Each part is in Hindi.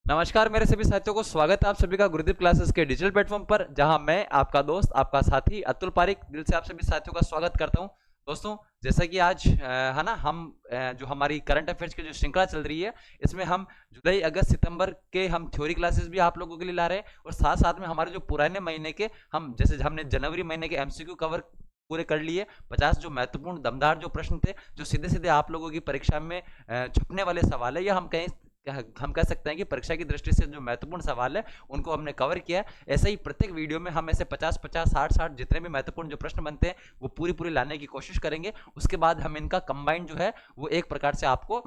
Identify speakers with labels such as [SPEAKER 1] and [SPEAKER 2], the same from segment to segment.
[SPEAKER 1] नमस्कार मेरे सभी साथियों को स्वागत है आप सभी का गुरुदीप क्लासेस के डिजिटल प्लेटफॉर्म पर, जहां मैं आपका दोस्त आपका साथी अतुल पारिक दिल से आप सभी साथियों का स्वागत करता हूं। दोस्तों, जैसा कि आज है ना, हम जो हमारी करंट अफेयर्स की जो श्रृंखला चल रही है, इसमें हम जुलाई अगस्त सितंबर के हम थ्योरी क्लासेस भी आप लोगों के लिए ला रहे हैं, और साथ साथ में हमारे जो पुराने महीने के हम जैसे हमने जनवरी महीने के एमसीक्यू कवर पूरे कर लिए। 50 जो महत्वपूर्ण दमदार जो प्रश्न थे, जो सीधे सीधे आप लोगों की परीक्षा में छपने वाले सवाल है, या हम कह सकते हैं कि परीक्षा की दृष्टि से जो महत्वपूर्ण सवाल है उनको हमने कवर किया है। ऐसे ही प्रत्येक वीडियो में हम ऐसे 50-50 60-60 जितने भी महत्वपूर्ण जो प्रश्न बनते हैं वो पूरी पूरी लाने की कोशिश करेंगे। उसके बाद हम इनका कंबाइंड जो है वो एक प्रकार से आपको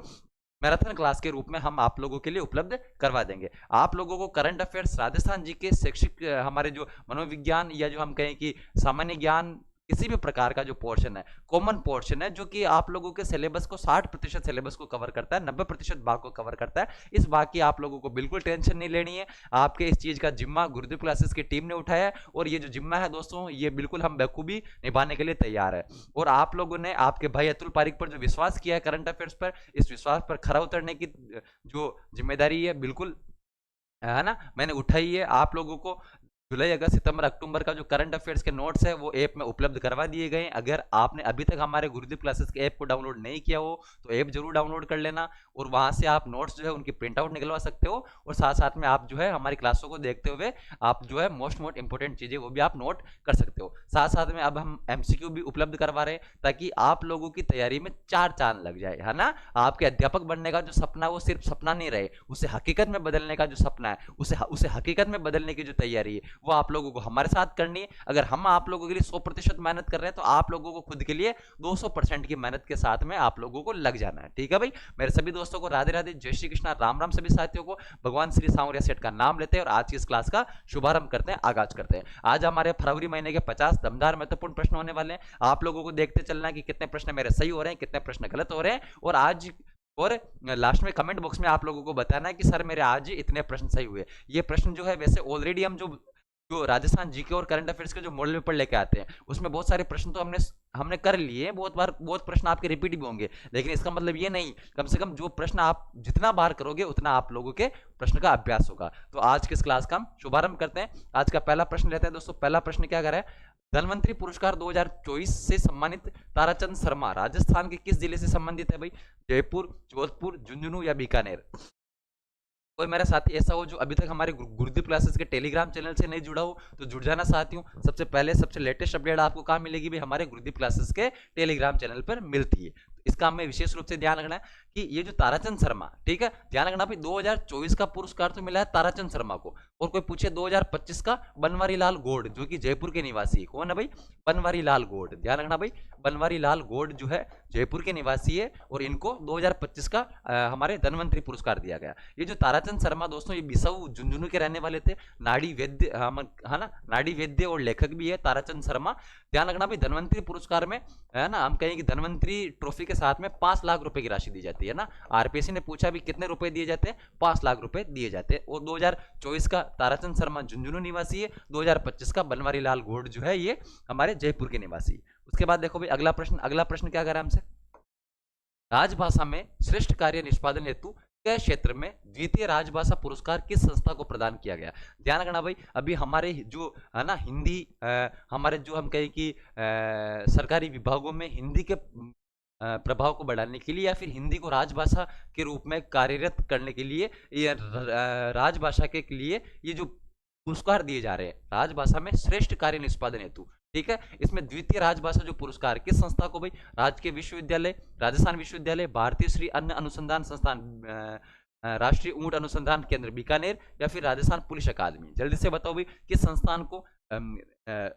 [SPEAKER 1] मैराथन क्लास के रूप में हम आप लोगों के लिए उपलब्ध करवा देंगे। आप लोगों को करंट अफेयर्स, राजस्थान जी के शैक्षिक हमारे जो मनोविज्ञान, या जो हम कहें कि सामान्य ज्ञान, किसी भी प्रकार का जो पोर्शन है, कॉमन पोर्शन है, जो कि आप लोगों के सिलेबस को 60% सिलेबस को कवर करता है, 90% भाग को कवर करता है। इस भाग की आप लोगों को बिल्कुल टेंशन नहीं लेनी है। आपके इस चीज का जिम्मा गुरुदीप क्लासेस की टीम ने उठाया है, और ये जो जिम्मा है दोस्तों, ये बिल्कुल हम बखूबी निभाने के लिए तैयार है। और आप लोगों ने आपके भाई अतुल पारिक पर जो विश्वास किया है करंट अफेयर्स पर, इस विश्वास पर खरा उतरने की जो जिम्मेदारी है, बिल्कुल है ना, मैंने उठाई है। आप लोगों को जुलाई अगस्त सितंबर अक्टूबर का जो करंट अफेयर्स के नोट्स है वो ऐप में उपलब्ध करवा दिए गए। अगर आपने अभी तक हमारे गुरुदीप क्लासेस के ऐप को डाउनलोड नहीं किया हो तो ऐप जरूर डाउनलोड कर लेना, और वहां से आप नोट्स जो है उनकी प्रिंट आउट निकलवा सकते हो, और साथ साथ में आप जो है हमारी क्लासों को देखते हुए आप जो है मोस्ट इंपोर्टेंट चीजें वो भी आप नोट कर सकते हो। साथ साथ में अब हम एमसीक्यू भी उपलब्ध करवा रहे हैं, ताकि आप लोगों की तैयारी में चार चांद लग जाए, है ना। आपके अध्यापक बनने का जो सपना है वो सिर्फ सपना नहीं रहे, उसे हकीकत में बदलने का जो सपना है, उसे हकीकत में बदलने की जो तैयारी है वो आप लोगों को हमारे साथ करनी है। अगर हम आप लोगों के लिए 100% मेहनत कर रहे हैं, तो आप लोगों को खुद के लिए 200% की मेहनत के साथ में आप लोगों को लग जाना है। ठीक है भाई, मेरे सभी दोस्तों को राधे राधे, जय श्री कृष्णा, राम राम। सभी साथियों को भगवान श्री सांवरिया सेठ का नाम लेते हैं, और आज की इस क्लास का शुभारंभ करते हैं, आगाज करते हैं। आज हमारे फरवरी महीने के 50 दमदार महत्वपूर्ण प्रश्न होने वाले हैं। आप लोगों को देखते चलना है कि कितने प्रश्न मेरे सही हो रहे हैं, कितने प्रश्न गलत हो रहे हैं, और लास्ट में कमेंट बॉक्स में आप लोगों को बताना है कि सर मेरे आज इतने प्रश्न सही हुए। ये प्रश्न जो है, वैसे ऑलरेडी हम जो जो राजस्थान जीके और करंट अफेयर्स के जो मॉडल पेपर लेके आते हैं, उसमें बहुत सारे प्रश्न तो हमने हमने कर लिए हैं, बहुत बार बहुत प्रश्न आपके रिपीट भी होंगे, लेकिन इसका मतलब ये नहीं, कम से कम जो प्रश्न आप जितना बार करोगे उतना आप लोगों के प्रश्न का अभ्यास होगा। तो आज के इस क्लास का हम शुभारंभ करते हैं। आज का पहला प्रश्न लेते हैं दोस्तों। पहला प्रश्न क्या कर रहा है? धनवंतरी पुरस्कार 2024 से सम्मानित ताराचंद शर्मा राजस्थान के किस जिले से संबंधित है भाई? जयपुर, जोधपुर, झुंझुनू या बीकानेर? कोई मेरा साथी ऐसा हो जो अभी तक हमारे गुरुदीप क्लासेस के टेलीग्राम चैनल से नहीं जुड़ा हो तो जुड़ जाना साथियों। सबसे पहले सबसे लेटेस्ट अपडेट आपको कहाँ मिलेगी भाई? हमारे गुरुदीप क्लासेस के टेलीग्राम चैनल पर मिलती है। तो इसका हमें विशेष रूप से ध्यान रखना है कि ये जो ताराचंद शर्मा, ठीक है, ध्यान रखना भाई, 2024 का पुरस्कार तो मिला है ताराचंद शर्मा को, और कोई पूछे 2025 का बनवारी लाल गौड़, जो कि जयपुर के निवासी, कौन है भाई? बनवारी लाल गौड़। ध्यान रखना भाई, बनवारी लाल गौड़ जो है जयपुर के निवासी है, और इनको 2025 का हमारे धनवंतरी पुरस्कार दिया गया। ये जो ताराचंद शर्मा दोस्तों, ये बिसऊ झुंझुनू के रहने वाले थे, नाड़ी वैद्य, है ना, नाड़ी वैद्य और लेखक भी है ताराचंद शर्मा। ध्यान रखना भाई, धनवंतरी पुरस्कार में, है ना, हम कहें कि धनवंतरी ट्रॉफी के साथ में 5 लाख रुपए की राशि दी जाती है ना। आरपीएससी ने पूछा भी कितने रुपए दिए जाते हैं? 5 लाख रुपए दिए जाते हैं। और 2024 का ताराचंद शर्मा झुंझुनू निवासी है, 2025 का बनवारी लाल गौड़ जो है ये हमारे जयपुर के निवासी है। उसके बाद देखो भाई अगला प्रश्न क्या कर रहा है हमसे? राजभाषा में श्रेष्ठ कार्य निष्पादन हेतु के क्षेत्र में द्वितीय राजभाषा पुरस्कार किस संस्था को प्रदान किया गया? ध्यान रखना भाई, अभी हमारे जो है ना हिंदी, हमारे जो हम कहें कि सरकारी विभागों में हिंदी के प्रभाव को बढ़ाने के लिए, या फिर हिंदी को राजभाषा के रूप में कार्यरत करने के लिए, ये राजभाषा के लिए ये जो पुरस्कार दिए जा रहे हैं राजभाषा में श्रेष्ठ कार्य निष्पादन हेतु, ठीक है, इसमें द्वितीय राजभाषा जो पुरस्कार किस संस्था को भाई? राजकीय विश्वविद्यालय, राजस्थान विश्वविद्यालय, भारतीय श्री अन्न अनुसंधान संस्थान, राष्ट्रीय ऊंट अनुसंधान केंद्र बीकानेर, या फिर राजस्थान पुलिस अकादमी? जल्दी से बताओ भाई, किस संस्थान को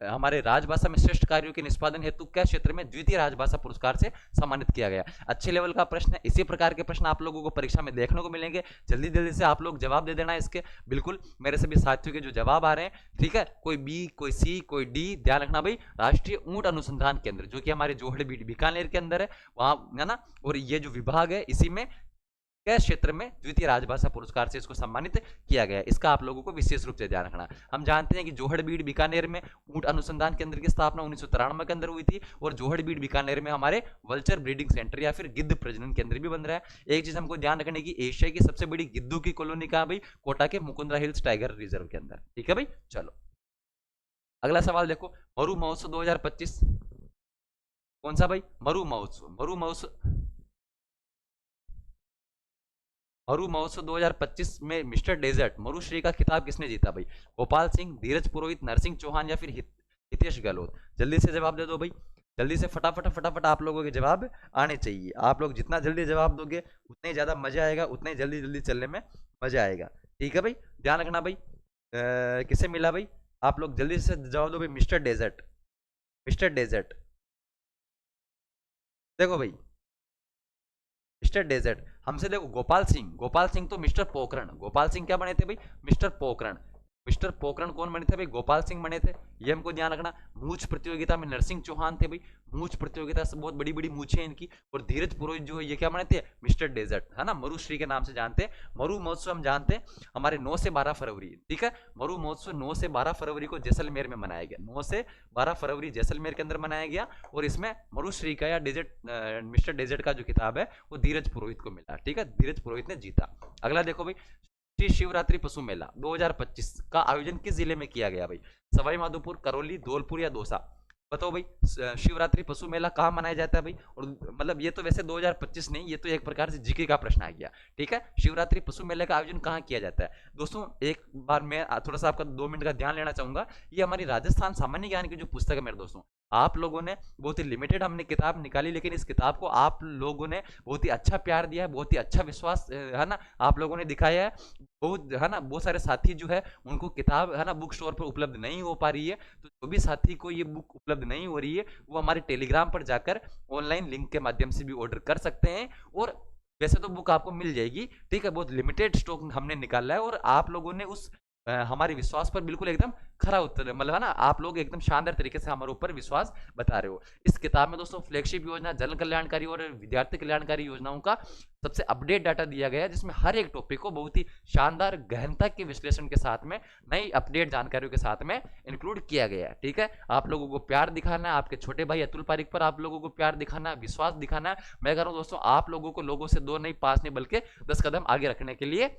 [SPEAKER 1] हमारे राजभाषा में श्रेष्ठ कार्यों के निष्पादन हेतु क्या क्षेत्र में द्वितीय राजभाषा पुरस्कार से सम्मानित किया गया? अच्छे लेवल का प्रश्न है। इसी प्रकार के प्रश्न आप लोगों को परीक्षा में देखने को मिलेंगे। जल्दी जल्दी से आप लोग जवाब दे देना इसके। बिल्कुल मेरे सभी साथियों के जो जवाब आ रहे हैं, ठीक है, कोई बी, कोई सी, कोई डी। ध्यान रखना भाई, राष्ट्रीय ऊंट अनुसंधान केंद्र जो कि हमारे जोहड़ बीकानेर के अंदर है, वहां, है ना, और ये जो विभाग है इसी में किस क्षेत्र में द्वितीय राजभाषा पुरस्कार से इसको सम्मानित किया गया, इसका आप लोगों को विशेष रूप से ध्यान रखना। हम जानते हैं कि जोहड़बीड़ बीकानेर में ऊंट अनुसंधान केंद्र की स्थापना 1993 के अंदर हुई थी, और जोहड़बीड़ बीकानेर में हमारे वल्चर ब्रीडिंग सेंटर या फिर गिद्ध प्रजनन केंद्र भी बन रहा है। एक चीज हमको ध्यान रखने की, एशिया की सबसे बड़ी गिद्धों की कॉलोनी कहाँ भाई, कोटा के मुकुंदरा हिल्स टाइगर रिजर्व के अंदर। ठीक है भाई, चलो अगला सवाल देखो, मरु महोत्सव 2025 कौन सा भाई, मरु महोत्सव। मरु महोत्सव 2025 में मिस्टर डेजर्ट मरुश्री का खिताब किसने जीता भाई, गोपाल सिंह, धीरज पुरोहित, नरसिंह चौहान या फिर हितेश गहलोत। जल्दी से जवाब दे दो भाई, जल्दी से फटाफट आप लोगों के जवाब आने चाहिए। आप लोग जितना जल्दी जवाब दोगे उतना ही ज्यादा मजा आएगा, उतना ही जल्दी जल्दी चलने में मजा आएगा। ठीक है भाई, ध्यान रखना भाई। किसे मिला भाई, आप लोग जल्दी से जवाब दो भाई, मिस्टर डेजर्ट। मिस्टर डेजर्ट देखो भाई, मिस्टर डेजर्ट हमसे देखो, गोपाल सिंह तो मिस्टर पोखरण। गोपाल सिंह क्या बने थे भाई, मिस्टर पोखरण। मिस्टर पोखरण कौन बने थे भाई, गोपाल सिंह बने थे, ये हमको ध्यान रखना। मूछ प्रतियोगिता में नरसिंह चौहान थे भाई, मूछ प्रतियोगिता से बहुत बड़ी बड़ी मूछें हैं इनकी। और धीरज पुरोहित जो है ये क्या बने थे, मिस्टर डेजर्ट, है ना, मरुश्री के नाम से जानते हैं। मरु महोत्सव हम जानते हैं हमारे 9 से 12 फरवरी, ठीक है। मरु महोत्सव 9 से 12 फरवरी को जैसलमेर में मनाया गया, 9 से 12 फरवरी जैसलमेर के अंदर मनाया गया। और इसमें मरुश्री का या डेजर्ट मिस्टर डेजर्ट का जो किताब है वो धीरज पुरोहित को मिला, ठीक है, धीरज पुरोहित ने जीता। अगला देखो भाई, श्री शिवरात्रि पशु मेला 2025 का आयोजन किस जिले में किया गया भाई, सवाई माधोपुर, करौली, धौलपुर या दौसा। बताओ भाई, शिवरात्रि पशु मेला कहाँ मनाया जाता है भाई, और मतलब ये तो वैसे 2025 नहीं, ये तो एक प्रकार से जीके का प्रश्न आ गया। ठीक है, शिवरात्रि पशु मेले का आयोजन कहाँ किया जाता है दोस्तों। एक बार मैं थोड़ा सा आपका 2 मिनट का ध्यान लेना चाहूंगा। ये हमारी राजस्थान सामान्य ज्ञान की जो पुस्तक है मेरे दोस्तों, आप लोगों ने बहुत ही लिमिटेड हमने किताब निकाली, लेकिन इस किताब को आप लोगों ने बहुत ही अच्छा प्यार दिया है, बहुत ही अच्छा विश्वास है ना आप लोगों ने दिखाया है। बहुत है ना, बहुत सारे साथी जो है उनको किताब है ना बुक स्टोर पर उपलब्ध नहीं हो पा रही है, तो जो भी साथी को ये बुक उपलब्ध नहीं हो रही है वो हमारे टेलीग्राम पर जाकर ऑनलाइन लिंक के माध्यम से भी ऑर्डर कर सकते हैं। और वैसे तो बुक आपको मिल जाएगी, ठीक है, बहुत लिमिटेड स्टॉक हमने निकाला है। और आप लोगों ने उस हमारे विश्वास पर बिल्कुल एकदम खरा उत्तर, मतलब है ना, आप लोग एकदम शानदार तरीके से हमारे ऊपर विश्वास बता रहे हो। इस किताब में दोस्तों फ्लैगशिप योजना, जन कल्याणकारी और विद्यार्थी कल्याणकारी योजनाओं का सबसे अपडेट डाटा दिया गया है, जिसमें हर एक टॉपिक को बहुत ही शानदार गहनता के विश्लेषण के साथ में, नई अपडेट जानकारियों के साथ में इंक्लूड किया गया है। ठीक है, आप लोगों को प्यार दिखाना है, आपके छोटे भाई अतुल पारिक पर आप लोगों को प्यार दिखाना है, विश्वास दिखाना है। मैं कह रहा हूं दोस्तों, आप लोगों को लोगों से 2 नहीं 5 नहीं बल्कि 10 कदम आगे रखने के लिए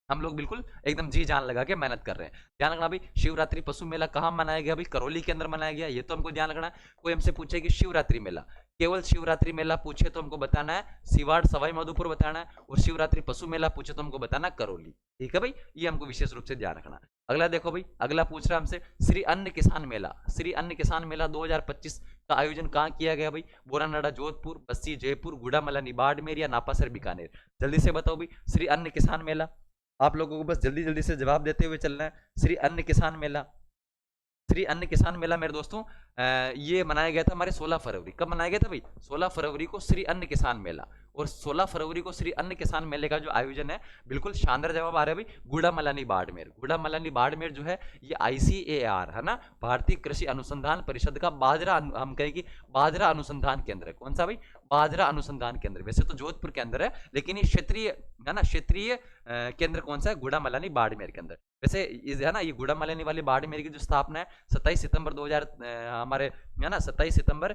[SPEAKER 1] हम लोग बिल्कुल एकदम जी जान लगा के मेहनत कर रहे हैं। ध्यान रखना भाई, शिवरात्रि पशु मेला कहाँ मनाया गया भाई, करौली के अंदर मनाया गया, ये तो हमको ध्यान रखना। कोई हमसे पूछे कि शिवरात्रि मेला, केवल शिवरात्रि मेला पूछे तो हमको बताना है सिवाड़ सवाई माधोपुर बताना है, और शिवरात्रि पशु मेला पूछे तो हमको बताना करौली। ठीक है भाई, ये हमको विशेष रूप से ध्यान रखना। अगला देखो भाई, अगला पूछ रहा है हमसे श्री अन्न किसान मेला। श्री अन्न किसान मेला 2025 का आयोजन कहाँ किया गया भाई, बोरानाडा जोधपुर, बस्सी जयपुर, गुड़ामलानी बाड़मेर या नापासर बीकानेर। जल्दी से बताओ भाई, श्री अन्न किसान मेला, आप लोगों को बस जल्दी जल्दी से जवाब देते हुए चलना है। श्री अन्न किसान मेला, श्री अन्न किसान मेला मेरे दोस्तों ये मनाया गया था हमारे 16 फरवरी। कब मनाया गया था भाई, 16 फरवरी को श्री अन्न किसान मेला। और 16 फरवरी को श्री अन्न किसान मेले का जो आयोजन है, बिल्कुल शानदार जवाब आ रहा है भाई, गुड़ामलानी बाड़मेर। गुड़ामलानी बाड़मेर जो है ये ICAR है ना, भारतीय कृषि अनुसंधान परिषद का बाजरा हम कहें कि बाजरा अनुसंधान केंद्र है। कौन सा भाई, बाजरा अनुसंधान केंद्र। वैसे तो जोधपुर के अंदर है, लेकिन ये क्षेत्रीय है ना, क्षेत्रीय केंद्र कौन सा है, गुड़ामलानी बाड़मेर के अंदर। वैसे है ना, ये गुड़ामलानी वाली बाड़मेर की जो स्थापना है 27 सितंबर 2000 हमारे है ना 27 सितंबर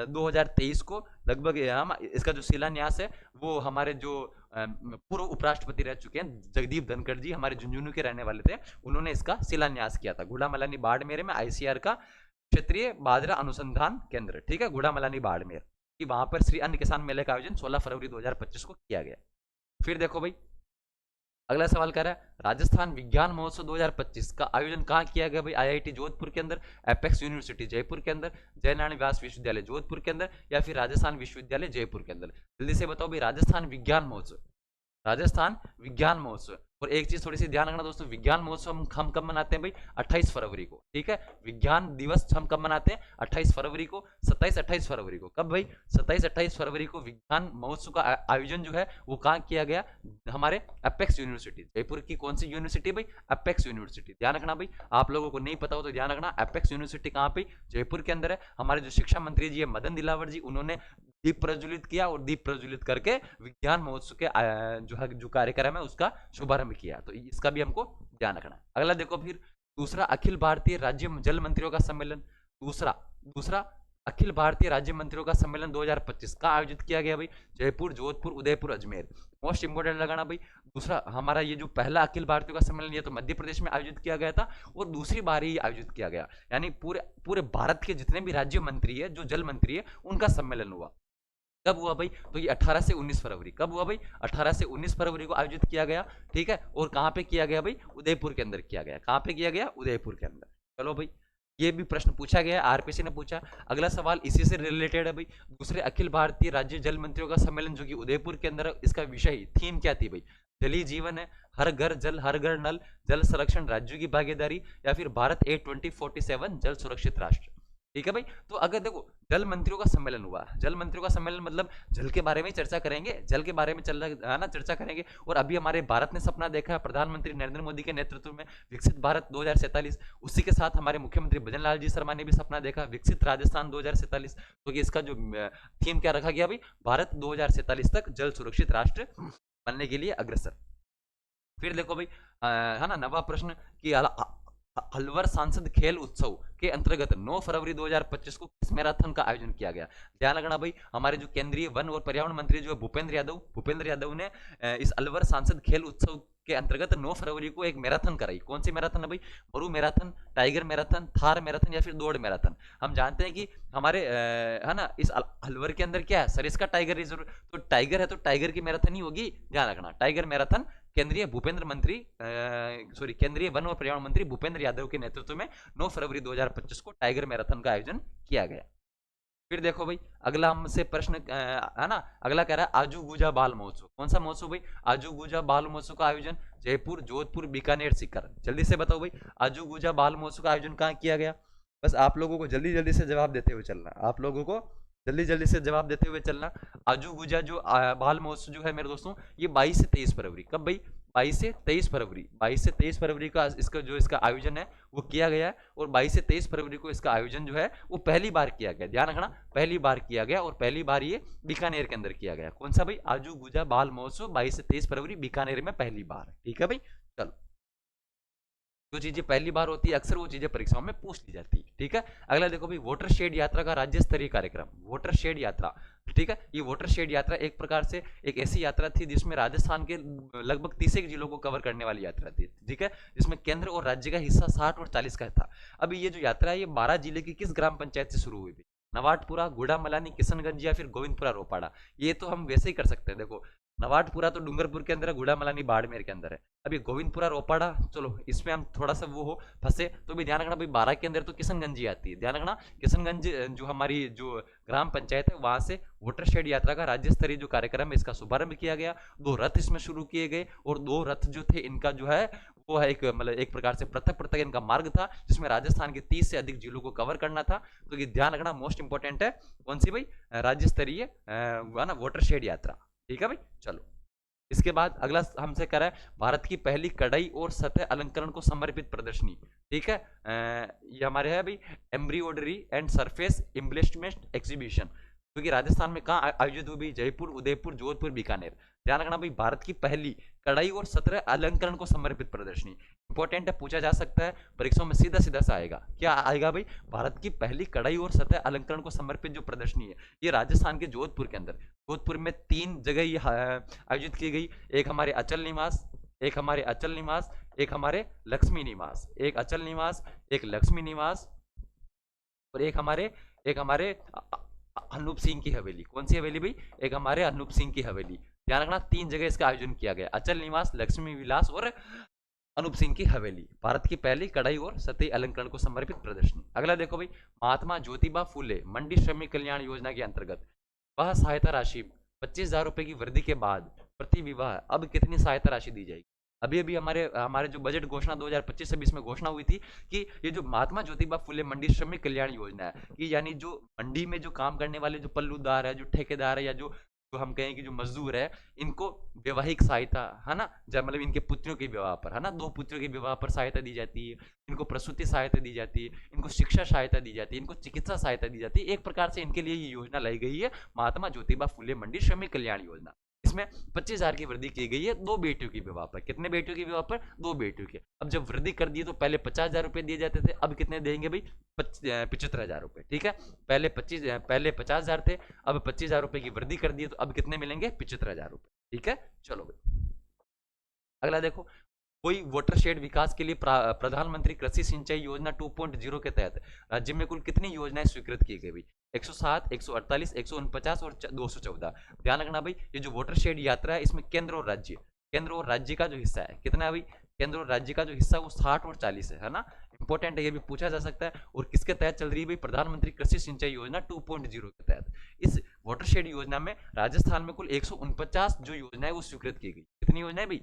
[SPEAKER 1] 2023 को लगभग इसका जो शिलान्यास है वो हमारे जो पूर्व उपराष्ट्रपति रह चुके हैं जगदीप धनखड़ जी, हमारे झुंझुनू के रहने वाले थे, उन्होंने इसका शिलान्यास किया था। गुड़ामलानी बाड़मेर में ICAR का क्षेत्रीय बाजरा अनुसंधान केंद्र, ठीक है, गुड़ामलानी बाड़मेर कि वहां पर श्री अन्न किसान मेले का आयोजन 16 फरवरी 2025 को किया गया। फिर देखो भाई, अगला सवाल कह रहा है राजस्थान विज्ञान महोत्सव 2025 का आयोजन कहाँ किया गया भाई, IIT जोधपुर के अंदर, एपेक्स यूनिवर्सिटी जयपुर के अंदर, जयनारायण व्यास विश्वविद्यालय जोधपुर के अंदर या फिर राजस्थान विश्वविद्यालय जयपुर के अंदर। जल्दी से बताओ भाई, राजस्थान विज्ञान महोत्सव, राजस्थान विज्ञान महोत्सव। और एक चीज थोड़ी सी ध्यान रखना दोस्तों, विज्ञान महोत्सव हम कब मनाते हैं भाई, 28 फरवरी को। ठीक है, विज्ञान दिवस हम कब मनाते हैं, 28 फरवरी को, 27-28 फरवरी को। कब भाई, 27-28 फरवरी को विज्ञान महोत्सव का आयोजन जो है वो कहाँ किया गया, हमारे एपेक्स यूनिवर्सिटी जयपुर की। कौन सी यूनिवर्सिटी भाई, एपेक्स यूनिवर्सिटी। ध्यान रखना भाई, आप लोगों को नहीं पता हो तो ध्यान रखना, एपेक्स यूनिवर्सिटी कहाँ पे, जयपुर के अंदर है। हमारे जो शिक्षा मंत्री जी है मदन दिलावर जी, उन्होंने दीप प्रज्वलित किया और दीप प्रज्वलित करके विज्ञान महोत्सव के जो कार्यक्रम है उसका शुभारंभ किया। तो इसका भी हमको ध्यान रखना है। अगला देखो फिर दूसरा अखिल भारतीय राज्य जल मंत्रियों का सम्मेलन, दूसरा दूसरा अखिल भारतीय राज्य मंत्रियों का सम्मेलन 2025 का आयोजित किया गया भाई, जयपुर, जोधपुर, उदयपुर, अजमेर। मोस्ट इंपोर्टेंट लगाना भाई, दूसरा हमारा ये जो पहला अखिल भारतीय का सम्मेलन ये तो मध्य प्रदेश में आयोजित किया गया था और दूसरी बार ही आयोजित किया गया, यानी पूरे पूरे भारत के जितने भी राज्य मंत्री है, जो जल मंत्री है, उनका सम्मेलन हुआ। कब हुआ भाई? तो ये 18 से 19 फरवरी। कब हुआ भाई? 18 से 19 फरवरी को आयोजित किया गया। ठीक है, और कहां पे किया गया भाई? उदयपुर के अंदर किया गया। कहां पे किया गया? उदयपुर के अंदर। चलो भाई, ये भी प्रश्न पूछा गया है, आरपीसी ने पूछा। अगला सवाल इसी से रिलेटेड है भाई, दूसरे अखिल भारतीय राज्य जल मंत्रियों का सम्मेलन जो कि उदयपुर के अंदर, इसका विषय थीम क्या थी भाई? जलीय जीवन है, हर घर जल, हर घर नल, जल संरक्षण, राज्यों की भागीदारी, या फिर भारत ए 2047 जल सुरक्षित राष्ट्र। ठीक है भाई, तो अगर देखो जल मंत्रियों का सम्मेलन हुआ, जल मंत्रियों का सम्मेलन मतलब जल के बारे में चर्चा करेंगे, जल के बारे में चल रहा है ना, चर्चा करेंगे। और अभी हमारे भारत ने सपना देखा है प्रधानमंत्री नरेंद्र मोदी के नेतृत्व में विकसित भारत 2047, उसी के साथ हमारे मुख्यमंत्री भजन लाल जी शर्मा ने भी सपना देखा विकसित राजस्थान 2047। तो इसका जो थीम क्या रखा गया भाई? भारत 2047 तक जल सुरक्षित राष्ट्र बनने के लिए अग्रसर। फिर देखो भाई, है ना, नवा प्रश्न कि अलवर सांसद खेल उत्सव के अंतर्गत 9 फरवरी 2025 को किस मैराथन का आयोजन किया गया? ध्यान रखना भाई, हमारे जो केंद्रीय वन और पर्यावरण मंत्री जो भूपेंद्र यादव ने इस अलवर सांसद खेल उत्सव के अंतर्गत 9 फरवरी को एक मैराथन कराई। कौन सी मैराथन है भाई? मरु marathon, tiger marathon, Thar marathon या फिर दौड़ मैराथन। हम जानते हैं कि हमारे है ना, इस अलवर के अंदर क्या है? सरिस्का टाइगर रिजर्व, तो टाइगर है तो टाइगर की मैराथन ही होगी। ध्यान रखना, टाइगर मैराथन केंद्रीय केंद्रीय वन और पर्यावरण मंत्री भूपेंद्र यादव के नेतृत्व में 9 फरवरी 2025 को टाइगर मैराथन का आयोजन किया गया। फिर देखो भाई, अगला हमसे प्रश्न है ना, अगला कह रहा है आजू गुजा बाल महोत्सव। कौन सा महोत्सव भाई? आजू गुजा बाल महोत्सव का आयोजन जयपुर, जोधपुर, बीकानेर, सीकर। जल्दी से बताओ भाई, आजू गुजा बाल महोत्सव का आयोजन कहाँ किया गया? बस आप लोगों को जल्दी जल्दी से जवाब देते हुए चलना, आप लोगों को जल्दी जल्दी से जवाब देते हुए चलना। आजू गुजा जो बाल महोत्सव जो है मेरे दोस्तों, ये 22 से 23 फरवरी। कब भाई? 22 से 23 फरवरी। 22 से 23 फरवरी का इसका आयोजन है वो किया गया है, और 22 से 23 फरवरी को इसका आयोजन जो है वो पहली बार किया गया। ध्यान रखना, पहली बार किया गया, और पहली बार ये बीकानेर के अंदर किया गया। कौन सा भाई? आजू गुजा बाल महोत्सव 22 से 23 फरवरी बीकानेर में पहली बार। ठीक है भाई, चलो, जो चीजें पहली बार होती है अक्सर वो चीजें परीक्षाओं में पूछ ली जाती है। ठीक है, अगला देखो भाई, वोटर शेड यात्रा का राज्य स्तरीय कार्यक्रम। वोटर शेड यात्रा, ठीक है, ये वोटर शेड यात्रा एक प्रकार से एक ऐसी यात्रा थी जिसमें राजस्थान के लगभग 30 जिलों को कवर करने वाली यात्रा थी। ठीक है, जिसमें केंद्र और राज्य का हिस्सा 60 और 40 का था। अभी ये जो यात्रा है ये 12 जिले की किस ग्राम पंचायत से शुरू हुई थी? नवाटपुरा, गुड़ामलानी, किशनगंज या फिर गोविंदपुरा, रोपाड़ा। ये तो हम वैसे ही कर सकते हैं। देखो, नवाटपुरा तो डूंगरपुर के अंदर है, गुड़ामलानी बाड़मेर के अंदर है। अभी गोविंदपुरा, रोपाड़ा, चलो इसमें हम थोड़ा सा वो हो फंसे तो भी ध्यान रखना भाई, 12 के अंदर तो किशनगंज ही आती है। ध्यान रखना, किशनगंज जो हमारी जो ग्राम पंचायत है वहां से वोटर शेड यात्रा का राज्य स्तरीय जो कार्यक्रम है इसका शुभारंभ किया गया। 2 रथ इसमें शुरू किए गए, और 2 रथ जो थे इनका जो है वो है एक मतलब एक प्रकार से पृथक पृथक इनका मार्ग था, जिसमें राजस्थान के 30 से अधिक जिलों को कवर करना था। तो ये ध्यान रखना, मोस्ट इंपॉर्टेंट है। कौन सी भाई? राज्य स्तरीय ना वोटर शेड यात्रा। ठीक है भाई, चलो, इसके बाद अगला हमसे कह रहा है भारत की पहली कढ़ाई और सतह अलंकरण को समर्पित प्रदर्शनी। ठीक है, ये हमारे है भाई एम्ब्रियोडरी एंड सरफेस इम्ब्लेस्टमेंट एग्जीबिशन, क्योंकि राजस्थान में कहाँ आयोजित हुई? जयपुर, उदयपुर, जोधपुर, बीकानेर। ध्यान रखना भाई, भारत की पहली कढ़ाई और सतह अलंकरण को समर्पित प्रदर्शनी। इंपॉर्टेंट है, पूछा जा सकता है परीक्षाओं में, सीधा सीधा सा आएगा। क्या आएगा भाई? भारत की पहली कढ़ाई और सतह अलंकरण को समर्पित जो प्रदर्शनी है ये राजस्थान के जोधपुर के अंदर, जोधपुर में 3 जगह ये आयोजित की गई। एक हमारे अचल निवास, एक हमारे अचल निवास, एक हमारे लक्ष्मी निवास। एक अचल निवास, एक लक्ष्मी निवास, और एक हमारे अनूप सिंह की हवेली। कौन सी हवेली भाई? एक हमारे अनूप सिंह की हवेली। ध्यान रखना, 3 जगह इसका आयोजन किया गया, अचल निवास, लक्ष्मी विलास और अनूप सिंह की हवेली। भारत की पहली कढ़ाई और सतही अलंकरण को समर्पित प्रदर्शनी। अगला देखो भाई, महात्मा ज्योतिबा फूले मंडी श्रमिक कल्याण योजना के अंतर्गत वह सहायता राशि 25,000 रुपए की वृद्धि के बाद प्रति विवाह अब कितनी सहायता राशि दी जाएगी? अभी अभी हमारे जो बजट घोषणा 2025-26 में घोषणा हुई थी कि ये जो महात्मा ज्योतिबा फूले मंडी श्रमिक कल्याण योजना है, कि यानी जो मंडी में जो काम करने वाले जो पल्लूदार है, जो ठेकेदार है, या जो जो हम कहें कि जो मजदूर है, इनको वैवाहिक सहायता, है ना, जब मतलब इनके पुत्रियों के विवाह पर, है ना, 2 पुत्रियों के विवाह पर सहायता दी जाती है, इनको प्रसूति सहायता दी जाती है, इनको शिक्षा सहायता दी जाती है, इनको चिकित्सा सहायता दी जाती है। एक प्रकार से इनके लिए ये योजना लाई गई है, महात्मा ज्योतिबा फुले मंडी श्रमिक कल्याण योजना। इसमें 25,000 की वृद्धि की गई है 2 बेटियों की विवाह पर। कितने बेटियों की विवाह पर? 2 बेटियों के। अब जब वृद्धि कर दी तो पहले 50,000 रुपए दिए जाते थे, अब कितने देंगे भाई? 75,000 रुपए। ठीक है, पहले 50,000 थे, अब 25,000 रुपए की वृद्धि कर दी, तो अब कितने मिलेंगे? 75,000 रुपए। ठीक है, चलो भाई अगला देखो। कोई वाटरशेड विकास के लिए प्रधानमंत्री कृषि सिंचाई योजना 2.0 के तहत राज्य में कुल कितनी योजनाएं स्वीकृत की गई भाई? 107, 148, 149 और 214। ध्यान रखना भाई, ये जो वाटरशेड यात्रा है इसमें केंद्र और राज्य का जो हिस्सा है कितना है भाई? केंद्र और राज्य का जो हिस्सा है वो 60 और 40 है ना। इंपॉर्टेंट है, ये भी पूछा जा सकता है। और किसके तहत चल रही है भाई? प्रधानमंत्री कृषि सिंचाई योजना 2.0 के तहत। इस वाटरशेड योजना में राजस्थान में कुल 149 जो योजना है वो स्वीकृत की गई। कितनी योजना है भाई?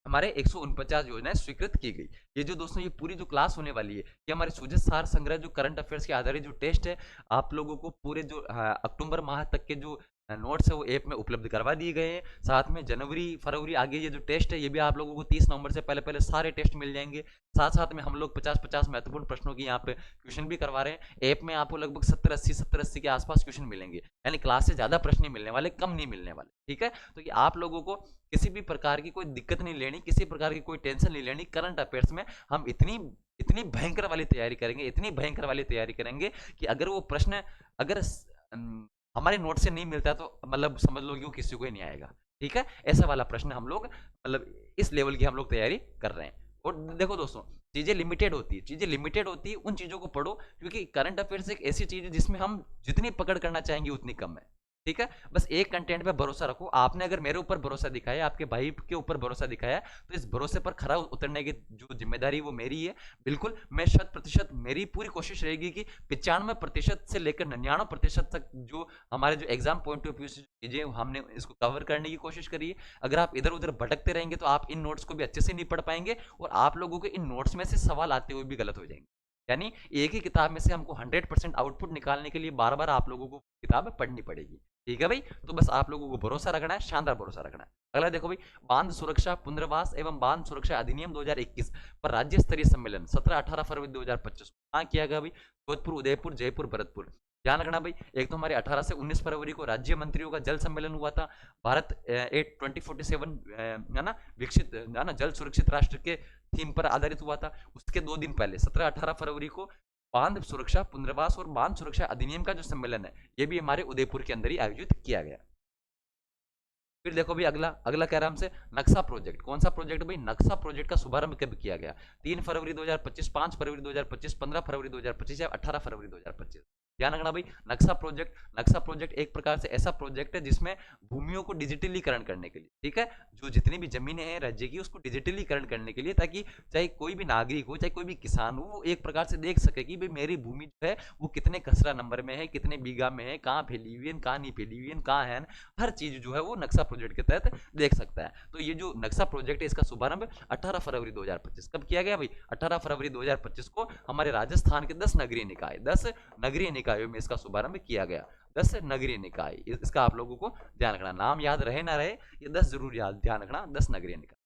[SPEAKER 1] हमारे 149 योजनाएं स्वीकृत की गई। ये जो दोस्तों ये पूरी जो क्लास होने वाली है, ये हमारे सूझे सार संग्रह जो करंट अफेयर्स के आधारित जो टेस्ट है, आप लोगों को पूरे जो अक्टूबर माह तक के जो नोट्स है वो ऐप में उपलब्ध करवा दिए गए हैं। साथ में जनवरी फरवरी आगे ये जो टेस्ट है ये भी आप लोगों को 30 नवंबर से पहले पहले सारे टेस्ट मिल जाएंगे। साथ साथ में हम लोग 50-50 महत्वपूर्ण प्रश्नों की यहाँ पे क्वेश्चन भी करवा रहे हैं। ऐप में आपको लगभग 70-80 के आसपास क्वेश्चन मिलेंगे, यानी क्लास से ज्यादा प्रश्न नहीं मिलने वाले, कम नहीं मिलने वाले। ठीक है, तो ये आप लोगों को किसी भी प्रकार की कोई दिक्कत नहीं लेनी, किसी प्रकार की कोई टेंशन नहीं लेनी। करंट अफेयर्स में हम इतनी इतनी भयंकर वाली तैयारी करेंगे, इतनी भयंकर वाली तैयारी करेंगे कि अगर वो प्रश्न अगर हमारे नोट से नहीं मिलता तो मतलब समझ लो कि वो किसी को ही नहीं आएगा। ठीक है, ऐसा वाला प्रश्न हम लोग मतलब इस लेवल की हम लोग तैयारी कर रहे हैं। और देखो दोस्तों, चीजें लिमिटेड होती है, उन चीजों को पढ़ो, क्योंकि करंट अफेयर्स एक ऐसी चीज है जिसमें हम जितनी पकड़ करना चाहेंगे उतनी कम है। ठीक है, बस एक कंटेंट पे भरोसा रखो। आपने अगर मेरे ऊपर भरोसा दिखाया, आपके भाई के ऊपर भरोसा दिखाया, तो इस भरोसे पर खरा उतरने की जो जिम्मेदारी वो मेरी है। बिल्कुल, मैं 100% मेरी पूरी कोशिश रहेगी कि 95% से लेकर 99% तक जो हमारे जो एग्जाम पॉइंट ऑफ व्यू से चीजें हमने इसको कवर करने की कोशिश करी है। अगर आप इधर उधर भटकते रहेंगे तो आप इन नोट्स को भी अच्छे से नहीं पढ़ पाएंगे, और आप लोगों के इन नोट्स में से सवाल आते हुए भी गलत हो जाएंगे। यानी एक ही किताब में से हमको 100% आउटपुट निकालने के लिए बार बार आप लोगों को किताब पढ़नी पड़ेगी। ठीक है भाई, तो बस आप लोगों को भरोसा रखना है, शानदार भरोसा रखना है। अगला देखो भाई, बांध सुरक्षा पुनर्वास एवं बांध सुरक्षा अधिनियम 2021 पर राज्य स्तरीय सम्मेलन 17-18 फरवरी 2025 को कहाँ किया गया भाई? जोधपुर, उदयपुर, जयपुर, भरतपुर। ध्यान रखना भाई, एक तो हमारे 18 से 19 फरवरी को राज्य मंत्रियों का जल सम्मेलन हुआ था। भारत 2047 है ना, विकसित है ना, जल सुरक्षित राष्ट्र के थीम पर आधारित हुआ था। उसके 2 दिन पहले 17-18 फरवरी को बांध सुरक्षा पुनर्वास और बांध सुरक्षा अधिनियम का जो सम्मेलन है ये भी हमारे उदयपुर के अंदर ही आयोजित किया गया। फिर देखो भाई, अगला अगला कह रहा हमसे नक्शा प्रोजेक्ट। कौन सा प्रोजेक्ट भाई? नक्शा प्रोजेक्ट का शुभारंभ कब किया गया? 3 फरवरी 2025, 5 फरवरी 2025, 15 फरवरी 2025 या 18 फरवरी 2025। ध्यान रखना भाई, नक्शा प्रोजेक्ट एक प्रकार से ऐसा प्रोजेक्ट है जिसमें भूमियों को डिजिटलीकरण करने के लिए, ठीक है, जो जितनी भी जमीनें हैं राज्य की उसको डिजिटलीकरण करने के लिए, ताकि चाहे कोई भी नागरिक हो, चाहे कोई भी किसान हो, वो एक प्रकार से देख सके कि भाई मेरी भूमि जो है वो कितने खसरा नंबर में है, कितने बीघा में है, कहाँ फैली हुई है, कहाँ नहीं फैली हुई है, कहाँ है, हर चीज जो है वो नक्शा प्रोजेक्ट के तहत देख सकता है। तो ये जो नक्शा प्रोजेक्ट है इसका शुभारंभ 18 फरवरी 2025 कब किया गया भाई? 18 फरवरी 2025 को हमारे राजस्थान के 10 नगरीय निकायों में इसका शुभारंभ किया गया। 10 नगरीय निकाय, इसका आप लोगों को ध्यान रखना, नाम याद रहे ना रहे, ये 10 जरूर याद ध्यान रखना, 10 नगरीय निकाय।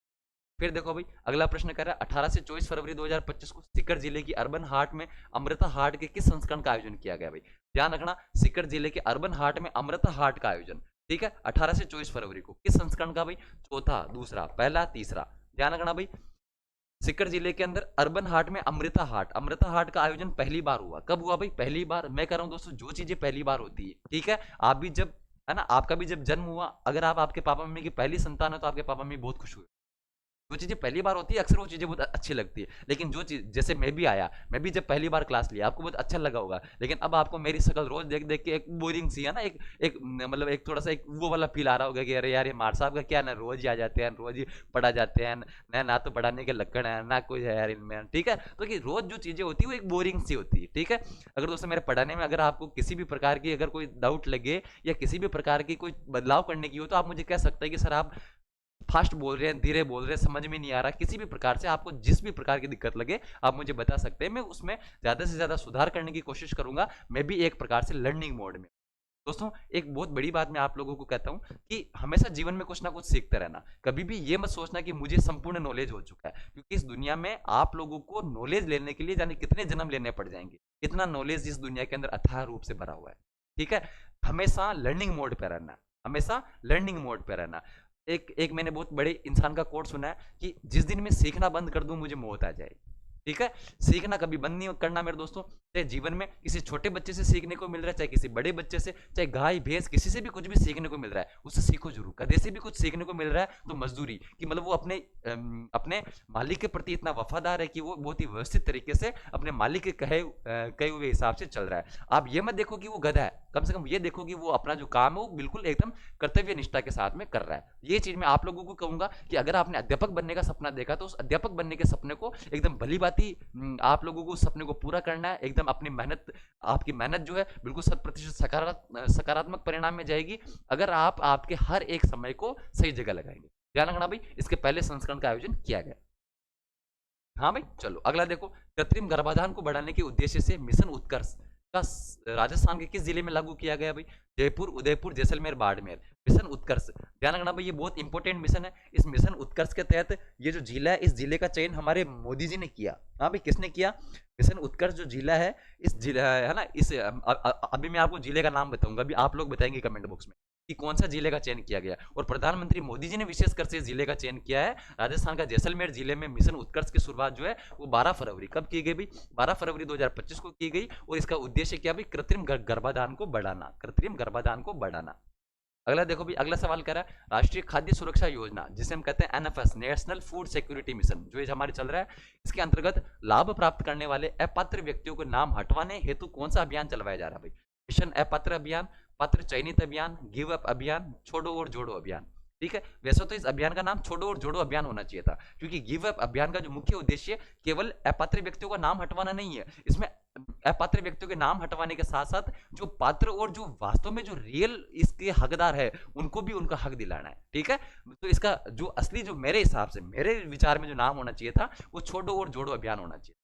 [SPEAKER 1] फिर देखो भाई, अगला प्रश्न कर रहा है 18 से 24 फरवरी 2025 को सीकर जिले की अर्बन हाट में अमृता हाट के किस संस्करण का आयोजन किया गया भाई? ध्यान रखना, सीकर जिले के अर्बन हाट में अमृता हाट का आयोजन, ठीक है, 18 से 24 फरवरी को किस संस्करण का भाई? चौथा, दूसरा, पहला, तीसरा। ध्यान रखना भाई, सीकर जिले के अंदर अर्बन हाट में अमृता हाट का आयोजन पहली बार हुआ। कब हुआ भाई? पहली बार। मैं कह रहा हूं दोस्तों, जो चीजें पहली बार होती है, ठीक है, आप भी जब है ना, आपका भी जब जन्म हुआ, अगर आप आपके पापा मम्मी की पहली संतान है तो आपके पापा मम्मी बहुत खुश हुए। जो चीजें पहली बार होती है अक्सर वो चीजें बहुत अच्छी लगती है। लेकिन जो चीज, जैसे मैं भी आया, मैं भी जब पहली बार क्लास लिया आपको बहुत अच्छा लगा होगा, लेकिन अब आपको मेरी शक्ल रोज देख देख के एक बोरिंग सी है ना, एक एक मतलब एक थोड़ा सा एक वो वाला फील आ रहा होगा कि अरे यार ये मार साहब का क्या ना, रोज ही आ जाते हैं, रोज ही पढ़ा जाते हैं ना तो पढ़ाने के लक्षण है ना कोई है यार इनमें, ठीक है। तो कि रोज जो चीजें होती है वो एक बोरिंग सी होती है, ठीक है। अगर दोस्तों मेरे पढ़ाने में अगर आपको किसी भी प्रकार की अगर कोई डाउट लगे या किसी भी प्रकार की कोई बदलाव करने की हो तो आप मुझे कह सकते हैं कि सर आप फास्ट बोल रहे हैं, धीरे बोल रहे हैं, समझ में नहीं आ रहा, किसी भी प्रकार से आपको जिस भी प्रकार की दिक्कत लगे आप मुझे बता सकते हैं। मैं उसमें ज्यादा से ज्यादा सुधार करने की कोशिश करूंगा। मैं भी एक प्रकार से लर्निंग मोड में, दोस्तों एक बहुत बड़ी बात मैं आप लोगों को कहता हूं कि हमेशा जीवन में कुछ ना कुछ सीखते रहना। कभी भी ये मत सोचना कि मुझे संपूर्ण नॉलेज हो चुका है, क्योंकि इस दुनिया में आप लोगों को नॉलेज लेने के लिए जाने कितने जन्म लेने पड़ जाएंगे। इतना नॉलेज इस दुनिया के अंदर अथाह रूप से भरा हुआ है। ठीक है, हमेशा लर्निंग मोड पे रहना, हमेशा लर्निंग मोड पे रहना। एक एक मैंने बहुत बड़े इंसान का कोट सुना है कि जिस दिन मैं सीखना बंद कर दूं मुझे मौत आ जाएगी। ठीक है, सीखना कभी बंद नहीं करना मेरे दोस्तों। चाहे जीवन में किसी छोटे बच्चे से सीखने को मिल रहा है, चाहे किसी बड़े बच्चे से, चाहे गाय भैंस किसी से भी कुछ भी सीखने को मिल रहा है, उससे सीखो जरूर। गधे से भी कुछ सीखने को मिल रहा है तो मजदूरी कि मतलब वो अपने मालिक के प्रति इतना वफादार है कि वो बहुत ही व्यवस्थित तरीके से अपने मालिक के कहे हुए हिसाब से चल रहा है। आप ये मत देखो कि वो गधा है, कम से कम ये देखो कि वो अपना जो काम है वो बिल्कुल एकदम कर्तव्य निष्ठा के साथ में कर रहा है। ये चीज मैं आप लोगों को कहूंगा कि अगर आपने अध्यापक बनने का सपना देखा तो उस अध्यापक बनने के सपने को एकदम भली बाती आप लोगों को उस सपने को पूरा करना है। एकदम अपनी मेहनत, आपकी मेहनत जो है बिल्कुल 100% सकारात्मक परिणाम में जाएगी अगर आप आपके हर एक समय को सही जगह लगाएंगे। ध्यान रखना भाई, इसके पहले संस्करण का आयोजन किया गया। हाँ भाई चलो अगला देखो, कृत्रिम गर्भाधान को बढ़ाने के उद्देश्य से मिशन उत्कर्ष का राजस्थान के किस जिले में लागू किया गया भाई? जयपुर, उदयपुर, जैसलमेर, बाड़मेर। मिशन उत्कर्ष, ध्यान रखना भाई ये बहुत इंपॉर्टेंट मिशन है। इस मिशन उत्कर्ष के तहत ये जो जिला है, इस जिले का चयन हमारे मोदी जी ने किया। हाँ भाई किसने किया? मिशन उत्कर्ष जो जिला है, इस जिला है ना, इस अभी मैं आपको जिले का नाम बताऊंगा, अभी आप लोग बताएंगे कमेंट बॉक्स में कि कौन सा जिले का चयन किया गया। और प्रधानमंत्री मोदी जी ने विशेषकर से जिले का चयन किया है, राजस्थान का जैसलमेर जिले में मिशन उत्कर्ष की शुरुआत जो है वो 12 फरवरी कब की गई भी? 12 फरवरी 2025 को की गई। और इसका उद्देश्य क्या भी? कृत्रिम गर्भाधान को बढ़ाना, कृत्रिम गर्भाधान को बढ़ाना। अगला देखो भी, अगला सवाल कर रहा है राष्ट्रीय खाद्य सुरक्षा योजना, जिसे हम कहते हैं NFS, national food security mission, जो ये हमारे चल रहा है, इसके अंतर्गत लाभ प्राप्त करने वाले अपात्र व्यक्तियों को नाम हटवाने हेतु कौन सा अभियान चलवाया जा रहा है भाई? मिशन अपात्र अभियान, पात्र चयनित अभियान, गिव अप अभियान, छोड़ो और जोड़ो अभियान। ठीक है, वैसे तो इस अभियान का नाम छोड़ो और जोड़ो अभियान होना चाहिए था, क्योंकि गिव अप अभियान का जो मुख्य उद्देश्य केवल अपात्र व्यक्तियों का नाम हटवाना नहीं है। इसमें अपात्र व्यक्तियों के नाम हटवाने के साथ साथ जो पात्र और जो वास्तव में जो रियल इसके हकदार है उनको भी उनका हक दिलाना है। ठीक है, तो इसका जो असली, जो मेरे हिसाब से, मेरे विचार में जो नाम होना चाहिए था वो छोड़ो और जोड़ो अभियान होना चाहिए,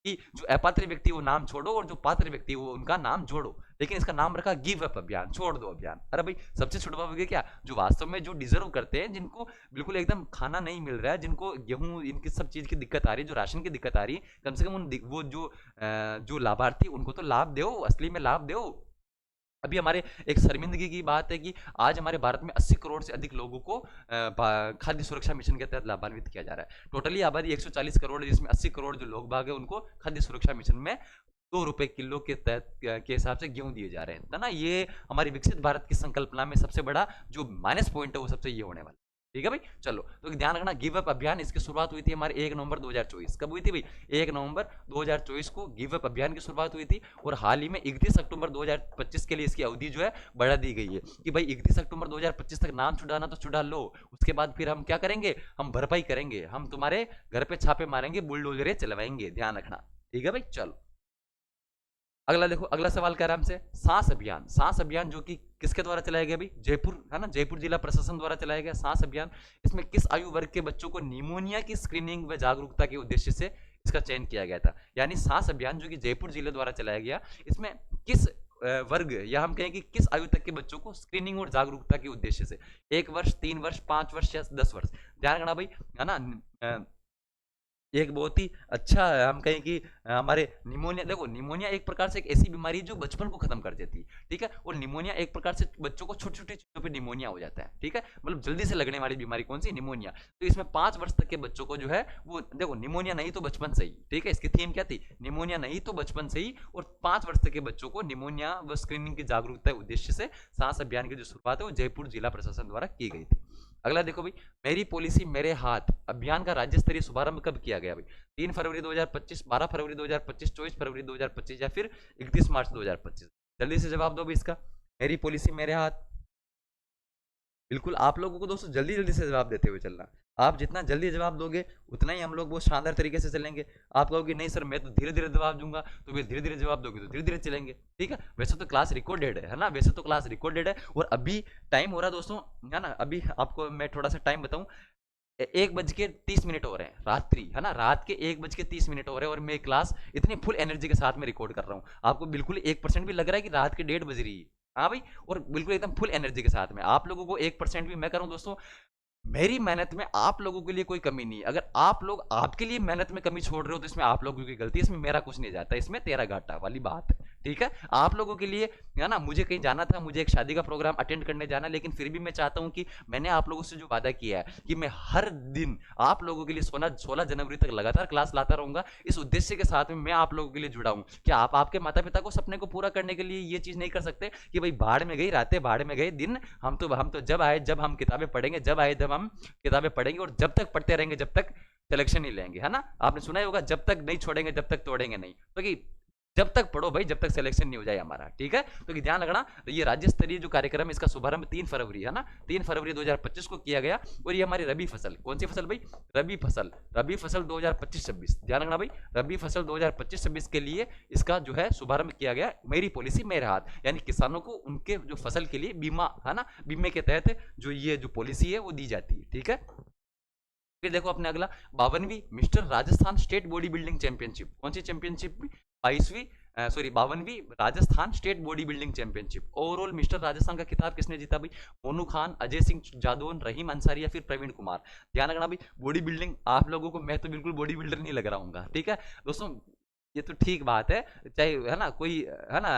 [SPEAKER 1] कि जो अपात्र व्यक्ति वो नाम छोड़ो और जो पात्र व्यक्ति वो उनका नाम जोड़ो। लेकिन इसका नाम रखा गिव अप अभियान, छोड़ दो अभियान। अरे भाई सबसे छुड़वाओगे क्या? जो वास्तव में जो डिजर्व करते हैं, जिनको बिल्कुल एकदम खाना नहीं मिल रहा है, जिनको गेहूं इनकी सब चीज की दिक्कत आ रही है, जो राशन की दिक्कत आ रही है, कम से कम उन वो जो लाभार्थी उनको तो लाभ दो, असली में लाभ दो। अभी हमारे एक शर्मिंदगी की बात है कि आज हमारे भारत में 80 करोड़ से अधिक लोगों को खाद्य सुरक्षा मिशन के तहत लाभान्वित किया जा रहा है। टोटली आबादी 140 करोड़ है, जिसमें 80 करोड़ जो लोग बाग है उनको खाद्य सुरक्षा मिशन में 2 रुपए किलो के तहत के हिसाब से गेहूं दिए जा रहे हैं, है ना। ये हमारी विकसित भारत की संकल्पना में सबसे बड़ा जो माइनस पॉइंट है वो सबसे ये होने वाला। ठीक है भाई चलो, तो ध्यान रखना गिव अप अभियान, इसकी शुरुआत हुई थी हमारे 1 नवंबर 2024। कब हुई थी भाई? 1 नवंबर 2024 को गिव अप अभियान की शुरुआत हुई थी। और हाल ही में 31 अक्टूबर 2025 के लिए इसकी अवधि जो है बढ़ा दी गई है कि भाई 31 अक्टूबर 2025 तक नाम छुड़ाना तो छुड़ा लो, उसके बाद फिर हम क्या करेंगे? हम भरपाई करेंगे, हम तुम्हारे घर पे छापे मारेंगे, बुलडोजरे चलवाएंगे। ध्यान रखना, ठीक है भाई चलो। अगला देखो, अगला सवाल कह रहा है हमसे सांस अभियान। सांस अभियान जो कि किसके द्वारा चलाया गया भाई? जयपुर, है ना, जयपुर जिला प्रशासन द्वारा चलाया गया सांस अभियान। इसमें किस आयु वर्ग के बच्चों को निमोनिया की स्क्रीनिंग व जागरूकता के उद्देश्य से इसका चयन किया गया था? यानी सांस अभियान जो कि जयपुर जिले द्वारा चलाया गया, इसमें किस वर्ग, या हम कहें कि किस आयु तक के बच्चों को स्क्रीनिंग और जागरूकता के उद्देश्य से, 1 वर्ष, 3 वर्ष, 5 वर्ष या 10 वर्ष। ध्यान रखना भाई, है ना। एक बहुत ही अच्छा हम कहें कि हमारे निमोनिया, देखो निमोनिया एक प्रकार से एक ऐसी बीमारी जो बचपन को खत्म कर देती है। ठीक है, और निमोनिया एक प्रकार से बच्चों को छोटी छोटी चीजों पे निमोनिया हो जाता है। ठीक है, मतलब जल्दी से लगने वाली बीमारी कौन सी? निमोनिया। तो इसमें 5 वर्ष तक के बच्चों को जो है वो, देखो निमोनिया नहीं तो बचपन से ही, ठीक है, इसकी थीम क्या थी? निमोनिया नहीं तो बचपन से ही। और 5 वर्ष तक के बच्चों को निमोनिया व स्क्रीनिंग की जागरूकता के उद्देश्य से सांस अभियान की जो शुरुआत है वो जयपुर जिला प्रशासन द्वारा की गई थी। अगला देखो भाई, मेरी पॉलिसी मेरे हाथ अभियान का राज्य स्तरीय शुभारंभ कब किया गया भाई? 3 फरवरी 2025, 12 फरवरी 2025, 24 फरवरी 2025 या फिर 31 मार्च 2025? जल्दी से जवाब दो भाई इसका। मेरी पॉलिसी मेरे हाथ, बिल्कुल आप लोगों को दोस्तों जल्दी जल्दी से जवाब देते हुए चलना। आप जितना जल्दी जवाब दोगे उतना ही हम लोग बहुत शानदार तरीके से चलेंगे। आप कहोगे नहीं सर मैं तो धीरे धीरे जवाब दूंगा, तो फिर धीरे धीरे जवाब दोगे तो धीरे धीरे चलेंगे। ठीक है, वैसे तो क्लास रिकॉर्डेड है ना, वैसे तो क्लास रिकॉर्डेड है। और अभी टाइम हो रहा है दोस्तों, है ना, अभी आपको मैं थोड़ा सा टाइम बताऊं, 1:30 हो रहे हैं रात्रि, है ना, रात के 1:30 हो रहे हैं। और मैं क्लास इतनी फुल एनर्जी के साथ में रिकॉर्ड कर रहा हूँ, आपको बिल्कुल 1% भी लग रहा है कि रात के 1:30 बज रही है? हाँ भाई, और बिल्कुल एकदम फुल एनर्जी के साथ में। आप लोगों को 1% भी मैं करूँ दोस्तों, मेरी मेहनत में आप लोगों के लिए कोई कमी नहीं है। अगर आप लोग आपके लिए मेहनत में कमी छोड़ रहे हो तो इसमें आप लोगों की गलती है, इसमें मेरा कुछ नहीं जाता, इसमें तेरा घाटा वाली बात है। ठीक है, आप लोगों के लिए है ना, मुझे कहीं जाना था, मुझे एक शादी का प्रोग्राम अटेंड करने जाना, लेकिन फिर भी मैं चाहता हूं कि मैंने आप लोगों से जो वादा किया है कि मैं हर दिन आप लोगों के लिए 16 जनवरी तक लगातार क्लास लाता रहूंगा, इस उद्देश्य के साथ में मैं आप लोगों के लिए जुड़ा हूं। क्या आप आपके माता पिता को सपने को पूरा करने के लिए ये चीज नहीं कर सकते कि भाई भाड़ में गई रातें, भाड़ में गए दिन, हम तो जब आए जब हम किताबें पढ़ेंगे, जब आए जब हम किताबें पढ़ेंगे, और जब तक पढ़ते रहेंगे जब तक सिलेक्शन नहीं लेंगे, है ना। आपने सुना ही होगा, जब तक नहीं छोड़ेंगे जब तक तोड़ेंगे नहीं। तो कि जब तक पढ़ो भाई, जब तक सिलेक्शन नहीं हो जाए हमारा। ठीक है, तो कि ध्यान रखना, ये राज्य स्तरीय जो कार्यक्रम है इसका शुभारंभ 3 फरवरी है ना, 3 फरवरी 2025 को किया गया। और ये हमारी रबी फसल, कौन सी फसल भाई, रबी फसल 2025-26, ध्यान रखना भाई, रबी फसल 2025-26 के लिए इसका जो है शुभारंभ किया गया। मेरी पॉलिसी मेरे हाथ, यानी किसानों को उनके जो फसल के लिए बीमा है ना, बीमे के तहत जो ये जो पॉलिसी है वो दी जाती है। ठीक है, फिर देखो अपने अगला 52वीं mister Rajasthan state body building championship, कौन सी चैंपियनशिप, 52वीं Rajasthan state body building championship. Overall mister Rajasthan का खिताब किसने जीता भाई, मोनू खान, अजय सिंह जादौन, रहीम अंसारी या फिर प्रवीण कुमार। ध्यान रखना भाई, बॉडी बिल्डिंग आप लोगों को, मैं तो बिल्कुल बॉडी बिल्डर नहीं लग रहा हूँ। ठीक है दोस्तों, ये तो ठीक बात है, चाहे है ना कोई, है ना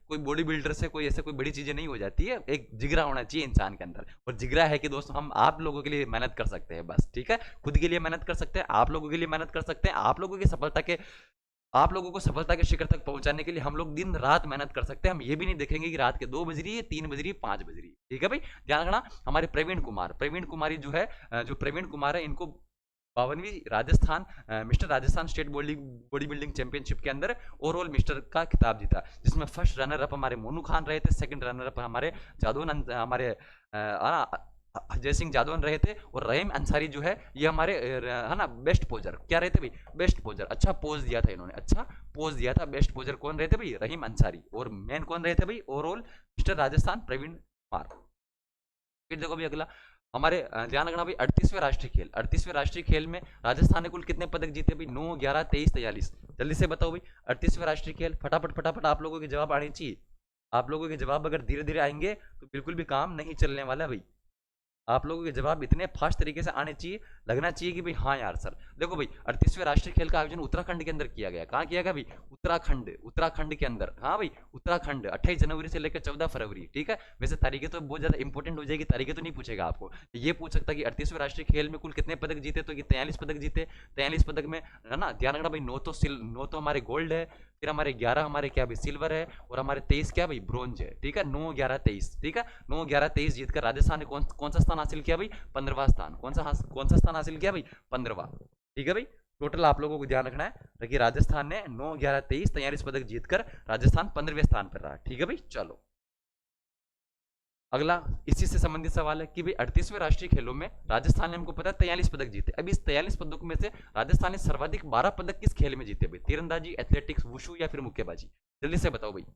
[SPEAKER 1] कोई बॉडी बिल्डर से कोई ऐसे कोई बड़ी चीजें नहीं हो जाती है, एक जिगरा होना चाहिए इंसान के अंदर, और जिगरा है कि दोस्तों हम आप लोगों के लिए मेहनत कर सकते हैं बस। ठीक है, खुद के लिए मेहनत कर सकते हैं, आप लोगों के लिए मेहनत कर सकते हैं, आप लोगों की सफलता के, आप लोगों को सफलता के शिखर तक पहुंचाने के लिए हम लोग दिन रात मेहनत कर सकते हैं। हम ये भी नहीं देखेंगे कि रात के 2 बज रही है, 3 बज रही है, 5 बज रही है। ठीक है भाई, ध्यान रखना। हमारे प्रवीण कुमारी जो है, जो प्रवीण कुमार है, इनको 52वीं Rajasthan mister Rajasthan state body building championship के अंदर ओवरऑल मिस्टर का खिताब जीता, जिसमें फर्स्ट रनर अप हमारे मोनू खान रहे थे, सेकंड रनर अप हमारे जादौन, हमारे अजय सिंह जादौन रहे थे, और रहीम अंसारी जो है ये हमारे है ना बेस्ट पोजर, क्या रहे थे भाई, बेस्ट पोजर, अच्छा पोज दिया था इन्होंने, अच्छा पोज दिया था। बेस्ट पोजर कौन रहे थे भाई, रहीम अंसारी, और मेन कौन रहे थे भाई, ओवरऑल मिस्टर राजस्थान प्रवीण कुमार। फिर देखो भाई अगला हमारे ध्यान रखना भाई, 38वें राष्ट्रीय खेल में राजस्थान ने कुल कितने पदक जीते भाई, 9, 11, 23, 43, जल्दी से बताओ भाई। 38वें राष्ट्रीय खेल, फटाफट फटाफट आप लोगों के जवाब आने चाहिए। आप लोगों के जवाब अगर धीरे धीरे आएंगे तो बिल्कुल भी काम नहीं चलने वाला भाई। आप लोगों के जवाब इतने फास्ट तरीके से आने चाहिए, लगना चाहिए कि भाई हाँ यार सर। देखो भाई 38वें राष्ट्रीय खेल का आयोजन उत्तराखंड के अंदर किया गया, कहाँ किया गया भाई, उत्तराखंड के अंदर। हाँ भाई उत्तराखंड, 28 जनवरी से लेकर 14 फरवरी। ठीक है, वैसे तारीखें तो बहुत ज्यादा इंपॉर्टेंट हो जाएगी, तारीखें तो नहीं पूछेगा आपको, ये पूछ सकता कि 38वें राष्ट्रीय खेल में कुल कितने पदक जीते, तो 43 पदक जीते। 43 पदक में है ना, ध्यान रखना भाई, 9 तो हमारे गोल्ड है, फिर हमारे 11 हमारे क्या भाई सिल्वर है, और हमारे 23 क्या भाई ब्रोंज है। ठीक है, 9, 11, 23। ठीक है, 9, 11, 23 जीतकर राजस्थान ने कौन सा स्थान हासिल किया भाई, 15वां स्थान। कौन सा स्थान हासिल किया भाई, 15वां। ठीक है भाई, टोटल आप लोगों को ध्यान रखना है, देखिए राजस्थान ने 9, 11, 23 43 पदक जीतकर राजस्थान 15वें स्थान पर रहा। ठीक है भाई, चलो अगला इसी से संबंधित सवाल है कि भाई 38वें राष्ट्रीय खेलों में राजस्थान ने, हमको पता है 43 पदक जीते। अब इस 43 पदकों में से राजस्थान ने सर्वाधिक 12 पदक किस खेल में जीते भाई, तीरंदाजी, एथलेटिक्स, वुशु या फिर मुक्केबाजी, जल्दी से बताओ भाई।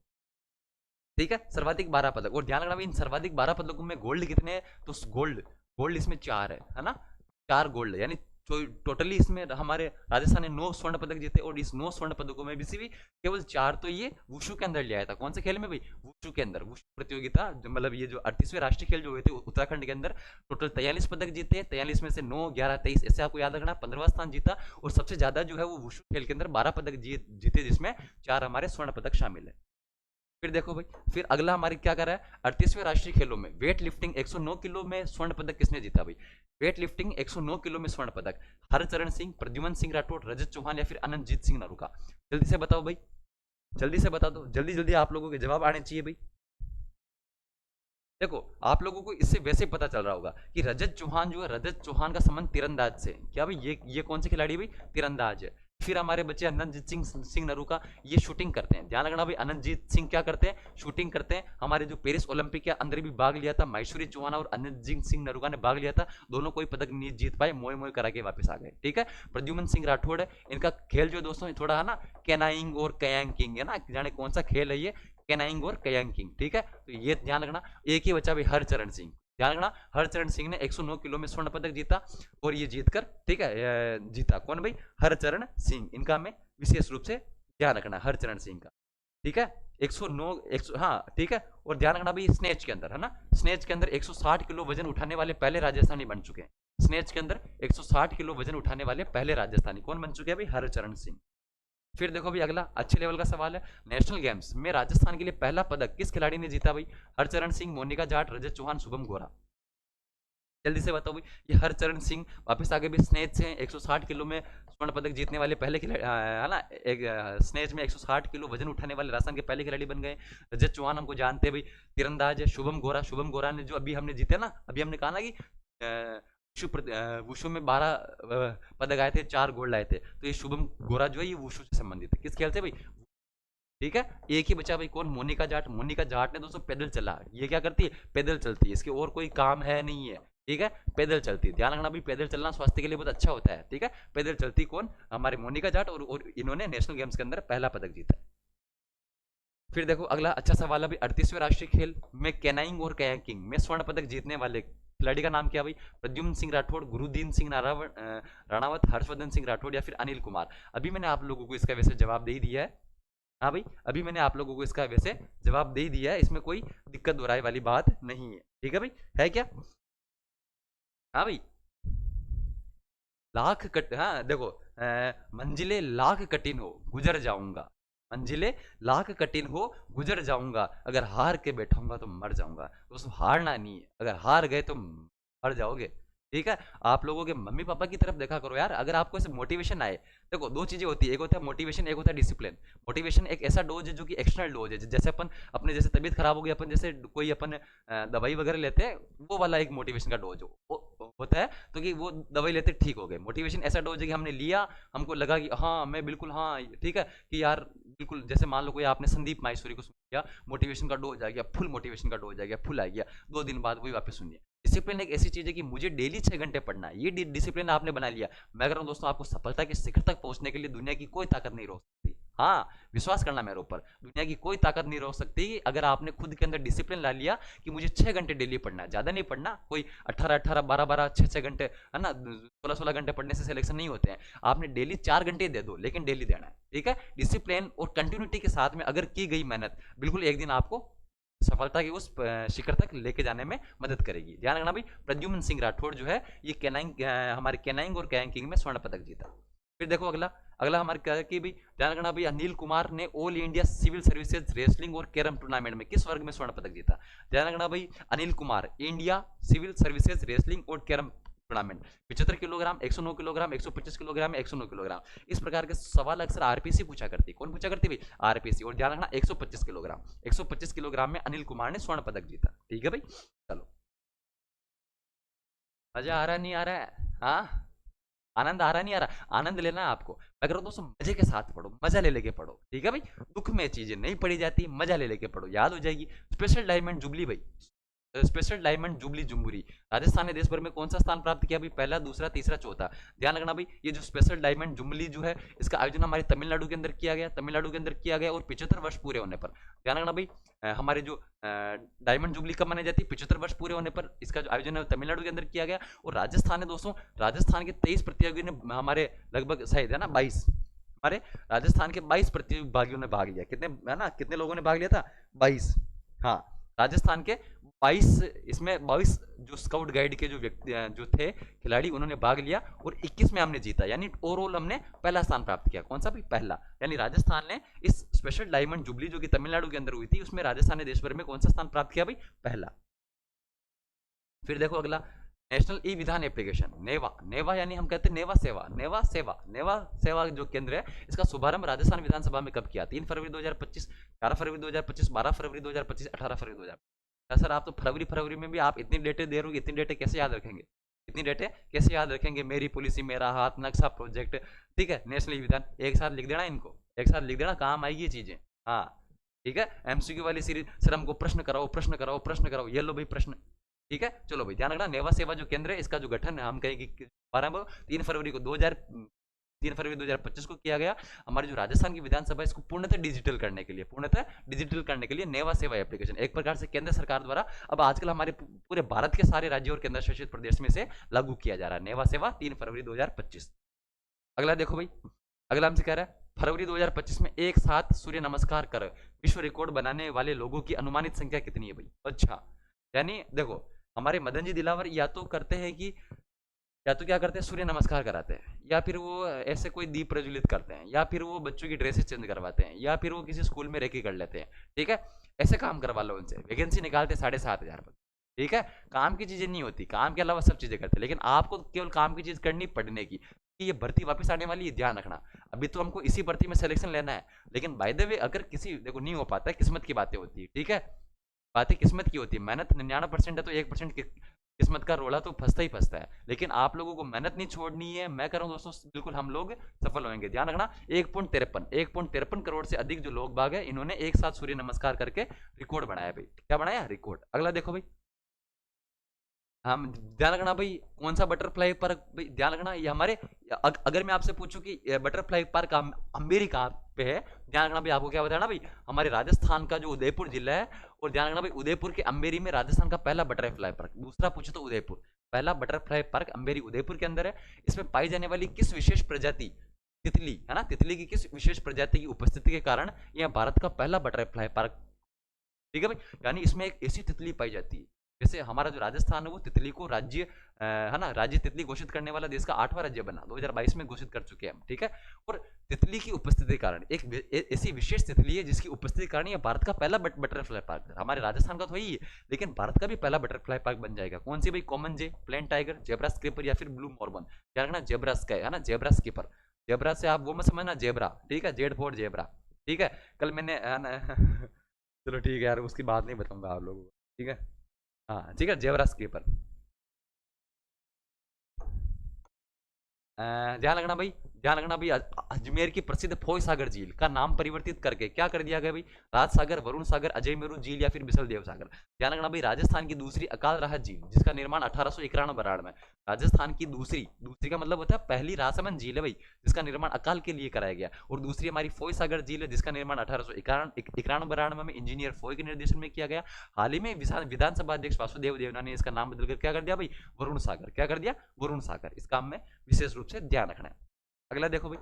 [SPEAKER 1] ठीक है, सर्वाधिक 12 पदक, और ध्यान रखना भाई इन सर्वाधिक 12 पदकों में गोल्ड कितने हैं, तो गोल्ड इसमें 4 है ना, 4 गोल्ड, यानी टोटली इसमें हमारे राजस्थान ने 9 स्वर्ण पदक जीते, और इस 9 स्वर्ण पदकों में भी केवल 4 तो ये वुशु के अंदर ले आया था। कौन से खेल में भाई, वुशु के अंदर, वुशु प्रतियोगिता, मतलब ये जो 38वें राष्ट्रीय खेल जो हुए थे उत्तराखंड के अंदर, टोटल 43 पदक जीते, 43 में से 9, 11, 23 ऐसे आपको याद रखना, 15वां स्थान जीता, और सबसे ज्यादा जो है वो वुशु खेल के अंदर 12 पदक जीते, जिसमें 4 हमारे स्वर्ण पदक शामिल है। फिर देखो भाई, फिर अगला हमारे क्या कर रहा है, 38वें राष्ट्रीय खेलों में वेट लिफ्टिंग 109 किलो में स्वर्ण पदक किसने जीता भाई, वेट लिफ्टिंग 109 किलो में स्वर्ण पदक, हरचरण सिंह, प्रद्युमन सिंह राठौड़, रजत चौहान या फिर अनंतजीत सिंह नरूका, जल्दी से बताओ भाई, जल्दी से बता दो, जल्दी जल्दी आप लोगों के जवाब आने चाहिए भाई। देखो आप लोगों को इससे वैसे पता चल रहा होगा कि रजत चौहान जो है, रजत चौहान का संबंध तीरंदाज से, क्या भाई ये कौन से खिलाड़ी भाई, तीरंदाज है। फिर हमारे बच्चे अनंतजीत सिंह नरूका, ये शूटिंग करते हैं, ध्यान रखना भाई, अनंतजीत सिंह क्या करते हैं, शूटिंग करते हैं। हमारे जो पेरिस ओलंपिक के अंदर भी भाग लिया था, माहेश्वरी चौहान और अनंतजीत सिंह नरूका ने भाग लिया था, दोनों कोई पदक नहीं जीत पाए, मोए मोए करा के वापस आ गए। ठीक है, प्रद्युमन सिंह राठौड़ है, इनका खेल जो दोस्तों थोड़ा है ना कैनाइंग और कयांकिंग है ना, जाने कौन सा खेल है ये, कैनाइंग और कयांकिंग। ठीक है, तो ये ध्यान रखना। एक ही बच्चा भाई हरचरण सिंह, ध्यान रखना, हरचरण सिंह ने 109 किलो में स्वर्ण पदक जीता, और ये जीतकर ठीक है जीता कौन भाई, हरचरण सिंह, इनका हमें विशेष रूप से ध्यान रखना हरचरण सिंह का। ठीक है, 109 100, हाँ ठीक है। और ध्यान रखना भाई, स्नेच के अंदर है ना, स्नेच के अंदर 160 किलो वजन उठाने वाले पहले राजस्थानी बन चुके हैं। स्नेच के अंदर 160 किलो वजन उठाने वाले पहले राजस्थानी कौन बन चुके हैं भाई? हरचरण सिंह। फिर देखो भाई अगला अच्छे लेवल का सवाल है, नेशनल गेम्स में राजस्थान के लिए पहला पदक किस खिलाड़ी ने जीता भाई? हरचरण सिंह, मोनिका जाट, रजत चौहान, शुभम गोरा। जल्दी से बताओ भाई। ये हरचरण सिंह वापस आगे भी स्नेच से 160 किलो में स्वर्ण पदक जीतने वाले पहले खिलाड़ी है ना, एक स्नेच में 160 किलो वजन उठाने वाले राजस्थान के पहले खिलाड़ी बन गए। रजत चौहान हमको जानते हैं भाई, तीरंदाज है। शुभम गोरा, शुभम गोरा ने जो अभी हमने जीते ना, अभी हमने कहा ना कि वुशु में 12 पदक आए थे, 4 गोल्ड आए थे, तो ये शुभम गोरा जो है ये वुशु से संबंधित है। किस खेल से भाई? ठीक है। एक ही बचा भाई, कौन? मोनिका जाट। मोनिका जाट ने दोस्तों पैदल चला, ये क्या करती है? पैदल चलती है, इसके और कोई काम है नहीं है। ठीक है, पैदल चलती है। ध्यान रखना भी, पैदल चलना स्वास्थ्य के लिए बहुत अच्छा होता है। ठीक है, पैदल चलती कौन? हमारे मोनिका जाट, और इन्होंने नेशनल गेम्स के अंदर पहला पदक जीता। फिर देखो अगला अच्छा सवाल है भाई, 38वें राष्ट्रीय खेल में कैनाइंग और कयाकिंग में स्वर्ण पदक जीतने वाले खिलाड़ी का नाम क्या भाई? प्रद्युम्न सिंह राठौड़, गुरुदीन सिंह राणावत, हर्षवर्धन सिंह राठौड़, या फिर अनिल कुमार। अभी मैंने आप लोगों को इसका वैसे जवाब दे ही दिया है। हाँ भाई, अभी मैंने आप लोगों को इसका वैसे जवाब दे ही दिया है, इसमें कोई दिक्कत दोहराए वाली बात नहीं है। ठीक है भाई, है क्या? हाँ भाई, लाख कट हाँ देखो, मंजिले लाख कठिन हो गुजर जाऊंगा, मंजिले लाख कठिन हो गुजर जाऊंगा, अगर हार के बैठाऊंगा तो मर जाऊंगा। दोस्तों हारना नहीं है, अगर हार गए तो मर जाओगे। ठीक है, आप लोगों के मम्मी पापा की तरफ देखा करो यार, अगर आपको ऐसे मोटिवेशन आए। देखो दो चीजें होती है, एक होता है मोटिवेशन, एक होता है डिसिप्लिन। मोटिवेशन एक ऐसा डोज है जो कि एक्सटर्नल डोज है, जैसे अपन अपने जैसे तबीयत खराब हो गई, अपन जैसे कोई अपन दवाई वगैरह लेते हैं, वो वाला एक मोटिवेशन का डोज होता है, तो कि वो दवाई लेते ठीक हो गए। मोटिवेशन ऐसा डोज है कि हमने लिया, हमको लगा कि हाँ मैं बिल्कुल, हाँ ठीक है कि यार बिल्कुल, जैसे मान लो कोई आपने संदीप माहेश्वरी को सुन लिया, मोटिवेशन का डोज आ गया, फुल मोटिवेशन का डोज आ गया, फुल आ गया, 2 दिन बाद वही वापस सुनिए। डिसिप्लिन एक ऐसी चीज है कि मुझे डेली 6 घंटे पढ़ना है, ये डिसिप्लिन आपने बना लिया। मैं कह रहा हूँ दोस्तों, आपको सफलता के शिखर तक पहुंचने के लिए दुनिया की कोई ताकत नहीं रोक सकती। हाँ, विश्वास करना मेरे ऊपर, दुनिया की कोई ताकत नहीं रोक सकती। अगर आपने खुद के अंदर डिसिप्लिन ला लिया कि मुझे 6 घंटे डेली पढ़ना है, ज्यादा नहीं पढ़ना, कोई 18-18, 12-12, 6-6 घंटे है ना, 16-16 घंटे पढ़ने से सिलेक्शन नहीं होते हैं। आपने डेली 4 घंटे दे दो, लेकिन डेली देना है। ठीक है, डिसिप्लिन और कंटिन्यूटी के साथ में अगर की गई मेहनत बिल्कुल एक दिन आपको सफलता की उस शिखर तक लेके जाने में मदद करेगी। ध्यान रखना भाई, प्रद्युम्न सिंह राठौड़ जो है ये केनाइंग हमारे केनाइंग और कैंकिंग में स्वर्ण पदक जीता। फिर देखो अगला, अगला हमारे क्या है कि भाई ध्यान रखना भाई, अनिल कुमार ने all India civil services wrestling और कैरम टूर्नामेंट में किस वर्ग में स्वर्ण पदक जीता? ध्यान रखना भाई, Anil Kumar India civil services wrestling और carrom tournament 75 kilogram, 109 kilogram, 125 kilogram, 109 kilogram. इस प्रकार के सवाल अक्सर आरपीसी पूछा करती। कौन पूछा करती भाई? आरपीसी। और ध्यान रखना 125 किलोग्राम, 125 किलोग्राम में अनिल कुमार ने स्वर्ण पदक जीता। ठीक है भाई, चलो मजा आ रहा नहीं आ रहा है? हाँ, आनंद आ रहा नहीं आ रहा? आनंद लेना है आपको। मैं कह रहा हूं दोस्तों, मजे के साथ पढ़ो, मजा ले लेके पढ़ो। ठीक है भाई, दुख में चीजें नहीं पढ़ी जाती, मजा ले लेके पढ़ो, याद हो जाएगी। स्पेशल डायमंड जुबली भाई, स्पेशल डायमंड जुबली जुम्बुरी, राजस्थान ने देश भर में कौन सा स्थान प्राप्त किया भाई? पहला, दूसरा, तीसरा, चौथा। ध्यान रखना भाई, ये जो स्पेशल डायमंड जुबली जो है, इसका आयोजन हमारे तमिलनाडु के अंदर किया गया, तमिलनाडु के अंदर किया गया, और 75 वर्ष पूरे होने पर। ध्यान रखना भाई, हमारे जो डायमंड जुबली कब मनाई जाती है? 75 वर्ष पूरे होने पर इसका जो आयोजन है तमिलनाडु के अंदर किया गया। और राजस्थान ने दोस्तों, राजस्थान के 23 प्रतियोगियों ने हमारे लगभग शायद है ना 22, हमारे राजस्थान के 22 प्रतिभागियों ने भाग लिया। कितने है ना, कितने लोगों ने भाग लिया था? 22। हाँ, राजस्थान के 22, इसमें 22 जो स्काउट गाइड के जो व्यक्ति जो थे खिलाड़ी, उन्होंने भाग लिया, और 21 में हमने जीता, यानी ओवरऑल हमने पहला स्थान प्राप्त किया। कौन सा भी? पहला। यानी राजस्थान ने इस स्पेशल डायमंड जुबली जो कि तमिलनाडु के अंदर हुई थी, उसमें राजस्थान ने देश भर में कौन सा स्थान प्राप्त किया भाई? पहला। फिर देखो अगला, नेशनल ई विधान एप्लीकेशन नेवा, नेवा यानी हम कहते हैं नेवा सेवा, नेवा सेवा, नेवा सेवा जो केंद्र है, इसका शुभारंभ राजस्थान विधानसभा में कब किया? 3 फरवरी 2025, 4 फरवरी 2025, 12 फरवरी 2025, 18 फरवरी 2025। सर आप तो फरवरी फरवरी में भी आप इतनी डेटें दे रहे हो, इतनी डेटें कैसे याद रखेंगे? इतनी डेटें कैसे याद रखेंगे? मेरी पॉलिसी, मेरा हाथ, नक्शा प्रोजेक्ट, ठीक है, नेशनल ई विधान, एक साथ लिख देना, इनको एक साथ लिख देना, काम आएगी ये चीजें। हाँ ठीक है, एमसीक्यू वाली सीरीज, सर हमको प्रश्न कराओ, प्रश्न कराओ, प्रश्न कराओ, ये लो भाई प्रश्न। ठीक है, चलो भाई ध्यान रखना, नेवा सेवा जो केंद्र है, इसका जो गठन है हम कहेंगे 3 फरवरी को 3 फरवरी 2025 को किया गया। हमारी जो राजस्थान की विधानसभा, इसको पूर्णतः डिजिटल करने के लिए, पूर्णतः डिजिटल करने के लिए नेवा सेवा एप्लीकेशन एक प्रकार से केंद्र सरकार द्वारा अब आजकल हमारे पूरे भारत के सारे राज्यों और केंद्र शासित प्रदेश में से लागू किया जा रहा है नेवा सेवा 3 फरवरी 2025। अगला देखो भाई, अगला हमसे कह रहा है फरवरी 2025 में एक साथ सूर्य नमस्कार कर विश्व रिकॉर्ड बनाने वाले लोगों की अनुमानित संख्या कितनी है भाई? अच्छा, यानी देखो हमारे मदन जी दिलावर या तो करते हैं कि या तो क्या करते हैं, सूर्य नमस्कार कराते हैं, या फिर वो ऐसे कोई दीप प्रज्वलित करते हैं, या फिर वो बच्चों की ड्रेसेस चेंज करवाते हैं, या फिर वो किसी स्कूल में रेकी कर लेते हैं। ठीक है, ऐसे काम करवा लो उनसे, वैकेंसी निकालते 7,500 पर। ठीक है, काम की चीजें नहीं होती, काम के अलावा सब चीजें करते हैं, लेकिन आपको केवल काम की चीज करनी पढ़ने की, कि ये भर्ती वापस आने वाली है, ध्यान रखना। अभी तो हमको इसी भर्ती में सिलेक्शन लेना है, लेकिन बाय द वे अगर किसी देखो नहीं हो पाता है, किस्मत की बातें होती है। ठीक है, बातें किस्मत की होती है, मेहनत 99% है तो 1% किस्मत का रोला तो फंसता ही फंसता है। लेकिन आप लोगों को मेहनत नहीं छोड़नी है, मैं कह रहा हूँ दोस्तों, बिल्कुल हम लोग सफल होंगे। ध्यान रखना, 1.53 करोड़ से अधिक जो लोग बाग है, इन्होंने एक साथ सूर्य नमस्कार करके रिकॉर्ड बनाया भाई। क्या बनाया? रिकॉर्ड। अगला देखो भाई, हम ध्यान रखना भाई, कौन सा बटरफ्लाई पार्क भाई, ध्यान रखना ये हमारे अगर मैं आपसे पूछूं कि बटरफ्लाई पार्क अम्बेरी कहाँ पे है, ध्यान रखना भाई, आपको क्या बताना भाई, हमारे राजस्थान का जो उदयपुर जिला है, और ध्यान रखना भाई उदयपुर के अम्बेरी में राजस्थान का पहला बटरफ्लाई पार्क। दूसरा पूछे तो उदयपुर, पहला बटरफ्लाई पार्क अम्बेरी उदयपुर के अंदर है। इसमें पाई जाने वाली किस विशेष प्रजाति तितली है ना, तितली की किस विशेष प्रजाति की उपस्थिति के कारण यह भारत का पहला बटरफ्लाई पार्क। ठीक है भाई, यानी इसमें एक ऐसी तितली पाई जाती है, जैसे हमारा जो राजस्थान है वो तितली को राज्य है ना, राज्य तितली घोषित करने वाला देश का 8वां राज्य बना, 2022 में घोषित कर चुके हैं हम। ठीक है, और तितली की उपस्थिति के कारण एक ऐसी विशेष तितली है जिसकी उपस्थिति के कारण ये भारत का पहला बटरफ्लाई पार्क है। हमारे राजस्थान का तो ही है, लेकिन भारत का भी पहला बटरफ्लाई पार्क बन जाएगा। कौन सी भाई? कॉमन जे, प्लेन टाइगर, जेब्रा स्कीपर या फिर ब्लू मॉर्बन। क्या रखना? जेब्रा स्काई है ना, जेब्रा स्कीपर। जेब्रा से आप वो मत समझना जेब्रा, ठीक है, जेड फोर जेब्रा। ठीक है, कल मैंने चलो ठीक है यार, उसकी बात नहीं बताऊंगा आप लोगों को। ठीक है, हाँ ठीक है, जेवरास स्कीपर। ध्यान रखना भाई, ध्यान रखना भाई, अजमेर की प्रसिद्ध फोय सागर झील का नाम परिवर्तित करके क्या कर दिया गया भाई? राज सागर, वरुण सागर, अजय मेरू झील या फिर बिसल देव सागर। ध्यान रखना भाई, राजस्थान की दूसरी अकाल राहत झील जिसका निर्माण 1891 में, राजस्थान की दूसरी, दूसरी का मतलब होता है पहली राजसमंद झील है भाई, जिसका निर्माण अकाल के लिए कराया गया, और दूसरी हमारी फोय सागर झील है जिसका निर्माण 1891 में इंजीनियर फोय के निर्देशन में किया गया। हाल ही में विधानसभा अध्यक्ष वासुदेव देवनानी ने इसका नाम बदलकर क्या कर दिया भाई? वरुण सागर। क्या कर दिया? वरुण सागर। इस काम में विशेष रूप से ध्यान रखना है। अगला देखो भाई,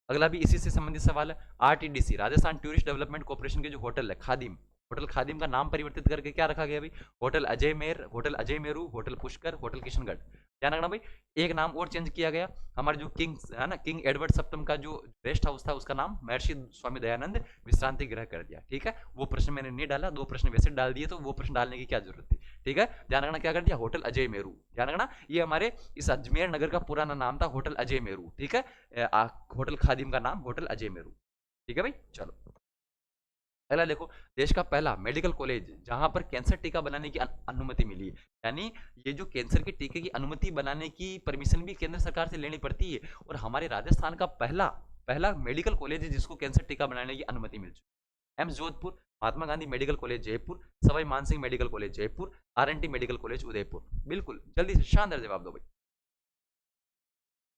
[SPEAKER 1] अगला भी इसी से संबंधित सवाल है। RTDC, Rajasthan tourist development corporation के जो होटल है खादिम, होटल खादिम का नाम परिवर्तित करके क्या रखा गया भाई? होटल अजय मेर, hotel Ajay Meru, hotel Pushkar, hotel Kishangarh. ध्यान रखना भाई, एक नाम और चेंज किया गया, हमारे जो किंग है ना, किंग एडवर्ड सप्तम का जो रेस्ट हाउस था उसका नाम महर्षि स्वामी दयानंद विश्रांति गृह कर दिया। ठीक है, वो प्रश्न मैंने नहीं डाला, 2 प्रश्न वैसे डाल दिए, तो वो प्रश्न डालने की क्या जरूरत थी। ठीक है, ध्यान रखना क्या कर दिया? होटल अजय मेरू। ध्यान रखना, ये हमारे इस अजमेर नगर का पुराना नाम था होटल अजय मेरू। ठीक है, होटल खादिम का नाम होटल अजय मेरू। ठीक है भाई, चलो अगला देखो, देश का पहला मेडिकल कॉलेज जहां पर कैंसर टीका बनाने की अनुमति मिली है, यानी ये जो कैंसर के टीके की अनुमति बनाने की परमिशन भी केंद्र सरकार से लेनी पड़ती है, और हमारे राजस्थान का पहला पहला मेडिकल कॉलेज है जिसको कैंसर टीका बनाने की अनुमति मिल चुकी है। AIIMS Jodhpur, Mahatma Gandhi medical college Jaipur, Sawai Mansingh medical college Jaipur, RNT medical college Udaipur. बिल्कुल, जल्दी से शानदार जवाब दो भाई।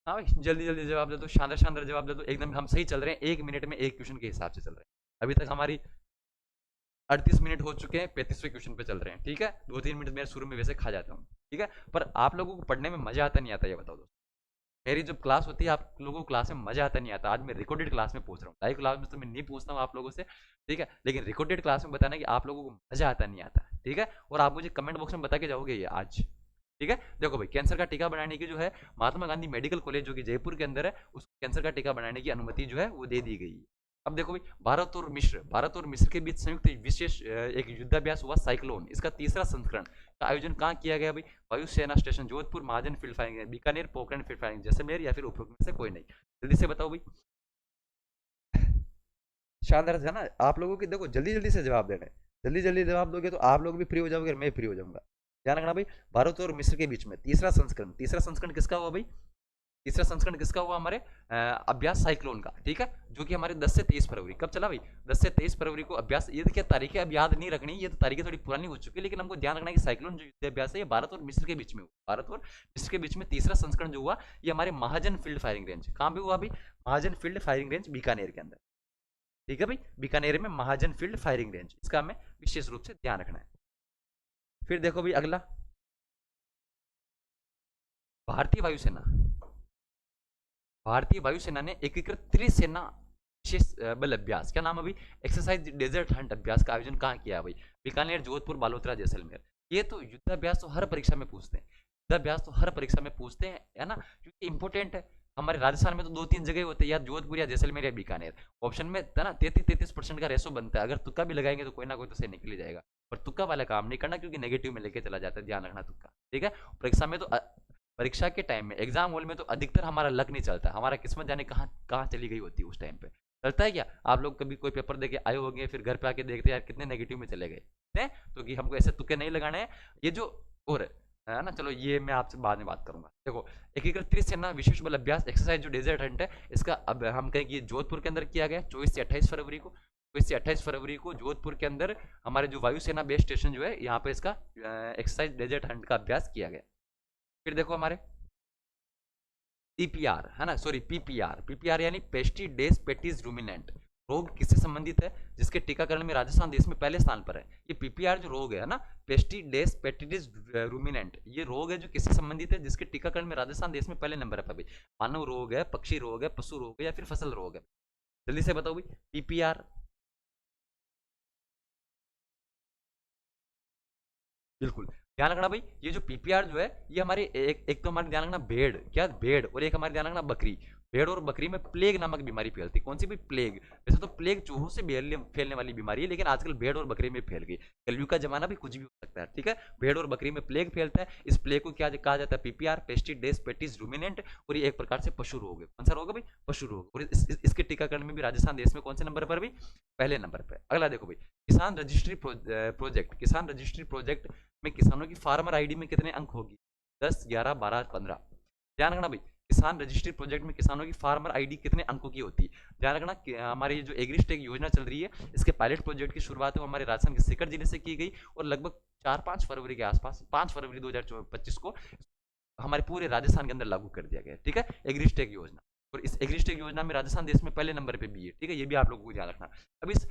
[SPEAKER 1] हाँ भाई, जल्दी जल्दी जवाब दे दो, शानदार शानदार जवाब दे दो, एकदम हम सही चल रहे हैं, 1 मिनट में एक क्वेश्चन के हिसाब से चल रहे हैं। अभी तक हमारी 38 मिनट हो चुके हैं, 35वें क्वेश्चन पे चल रहे हैं। ठीक है, 2-3 मिनट मैं शुरू में वैसे खा जाता हूँ। ठीक है, पर आप लोगों को पढ़ने में मजा आता नहीं आता, ये बताओ दोस्तों। मेरी जब क्लास होती है आप लोगों को क्लास में मजा आता नहीं आता। आज मैं रिकॉर्डेड क्लास में पूछ रहा हूँ, लाइव क्लास में तो मैं नहीं पूछता हूँ आप लोगों से। ठीक है, लेकिन रिकॉर्डेड क्लास में बताना कि आप लोगों को मजा आता नहीं आता। ठीक है, और आप मुझे कमेंट बॉक्स में बता के जाओगे ये आज। ठीक है, देखो भाई, कैंसर का टीका बनाने की जो है महात्मा गांधी मेडिकल कॉलेज जो कि जयपुर के अंदर है, उस कैंसर का टीका बनाने की अनुमति जो है वो दे दी गई है। अब देखो भाई, भारत और मिस्र के बीच संयुक्त विशेष एक युद्धाभ्यास हुआ साइक्लोन, इसका तीसरा संस्करण का आयोजन कहाँ किया गया भाई? वायुसेना station Jodhpur, Mahajan field firing Bikaner, Pokhran field firing Jaisalmer, या फिर उपरोक्त में से कोई नहीं। जल्दी से बताओ भाई। शानदार है ना, आप लोगों की देखो जल्दी जल्दी से जवाब देने, जल्दी जल्दी जवाब दोगे तो आप लोग भी फ्री हो जाओगे और मैं फ्री हो जाऊंगा। ध्यान रखना भाई, भारत और मिस्र के बीच में तीसरा संस्करण किसका हुआ भाई? तीसरा संस्करण किसका हुआ? हमारे अभ्यास साइक्लोन का। ठीक है, जो कि हमारे 10 से 23 फरवरी, कब चला भाई? 10 से 23 फरवरी को अभ्यास। ये देखिए तारीखें अब याद नहीं रखनी, ये तो तारीखें थोड़ी पुरानी हो चुकी है, लेकिन हमको ध्यान रखना है कि साइक्लोन जो युद्ध अभ्यास है ये भारत और मिस्र के बीच में हुआ। भारत और मिस्र के बीच में तीसरा संस्करण जो हुआ ये हमारे महाजन फील्ड फायरिंग रेंज, कहाँ पे हुआ भाई? महाजन फील्ड फायरिंग रेंज बीकानेर के अंदर। ठीक है भाई, बीकानेर में महाजन फील्ड फायरिंग रेंज, इसका हमें विशेष रूप से ध्यान रखना है। फिर देखो भाई अगला, भारतीय वायुसेना, भारतीय वायुसेना ने एकीकृत त्रिसेना विशेष बल अभ्यास, क्या नाम है भाई, एक्सरसाइज डेजर्ट हंट अभ्यास का आयोजन कहाँ किया है भाई, बीकानेर, जोधपुर, बालोतरा, जैसलमेर। ये तो युद्धाभ्यास तो हर परीक्षा में पूछते हैं, युद्धाभ्यास तो हर परीक्षा में पूछते हैं, है ना, क्योंकि इंपॉर्टेंट है। हमारे राजस्थान में तो 2-3 जगह होते हैं, या जोधपुर या जैसलमेर या बीकानेर। ऑप्शन में है ना 33-33% का रेशो बनता है, अगर तुक्का भी लगाएंगे तो कोई ना कोई तो सही निकल ही जाएगा। पर तुक्का वाला काम नहीं करना, क्योंकि नेगेटिव में लेके चला जाता है, ध्यान रखना तुक्का, ठीक है। परीक्षा में तो परीक्षा के टाइम में एग्जाम हॉल में तो अधिकतर हमारा लक नहीं चलता, हमारा किस्मत जाने कहाँ कहाँ चली गई होती है उस टाइम पे। चलता है क्या, आप लोग कभी कोई पेपर देके आए होंगे, फिर घर पे आके देखते हैं यार कितने नेगेटिव में चले गए हैं, तो कि हमको ऐसे तुक्के नहीं लगाने हैं। ये जो और है ना, चलो ये मैं आपसे बाद में बात करूंगा। देखो, एकीकृत त्रिसेना विशेष बल अभ्यास एक्सरसाइज जो डेजर्ट हंट है, इसका अब हम कहें कि ये जोधपुर के अंदर किया गया 24 से 28 फरवरी को। 24 से 28 फरवरी को जोधपुर के अंदर हमारे जो वायुसेना बेस स्टेशन जो है, यहाँ पे इसका एक्सरसाइज डेजर्ट हंट का अभ्यास किया गया। फिर देखो हमारे पीपीआर है ना, सॉरी पीपीआर, पीपीआर यानी पेस्टिडेस पेटिस रूमिनेंट, रोग किससे संबंधित है, जिसके टीकाकरण में राजस्थान देश में पहले स्थान पर है। ये पीपीआर जो रोग है ना, पेस्टिडेस पेटिस रूमिनेंट, ये रोग है जो किससे संबंधित है, जिसके टीकाकरण में राजस्थान देश में पहले नंबर पर भाई। मानव रोग है, पक्षी रोग है, पशु रोग है, या फिर फसल रोग है, जल्दी से बताओ भाई। पीपीआर, बिल्कुल ध्यान रखना भाई, ये जो पीपीआर जो है, ये हमारे एक तो हमारे ध्यान रखना भेड़, क्या भेड़, और एक हमारे ध्यान रखना बकरी। भेड़ और बकरी में प्लेग नामक बीमारी फैलती है, कौन सी भी प्लेग। वैसे तो प्लेग चूहों से फैलने वाली बीमारी है, लेकिन आजकल भेड़ और बकरी में फैल गई। कलयुग का जमाना भी कुछ भी हो सकता है, ठीक है। भेड़ और बकरी में प्लेग फैलता है, इस प्लेग को क्या कहा जाता है, पीपीआर, पेस्टिडेस पेटिस रूमिनेंट। और ये एक प्रकार से पशु रोग है, कौन सा रोग है भाई, पशु रोग। और इसके टीकाकरण में भी राजस्थान देश में कौन से नंबर पर भी, पहले नंबर पर। अगला देखो भाई, किसान रजिस्ट्री प्रोजेक्ट, किसान रजिस्ट्री प्रोजेक्ट में किसानों की फार्मर आईडी में कितने अंक होगी, 10, 11, 12, 15। ध्यान रखना भाई, किसान रजिस्ट्री प्रोजेक्ट में किसानों की फार्मर आईडी कितने अंकों की होती है। ध्यान रखना कि हमारी ये जो एग्रीस्टेक योजना चल रही है, इसके पायलट प्रोजेक्ट की शुरुआत हमारे राजस्थान के सीकर जिले से की गई, और लगभग 4-5 फरवरी के आसपास, 5 फरवरी 2025 को हमारे पूरे राजस्थान के अंदर लागू कर दिया गया है, ठीक है, एग्रीस्टेक योजना। और इस एग्रीस्टेक योजना में राजस्थान देश में पहले नंबर पे भी है, ठीक है, ये भी आप लोगों को ध्यान रखना। अब इस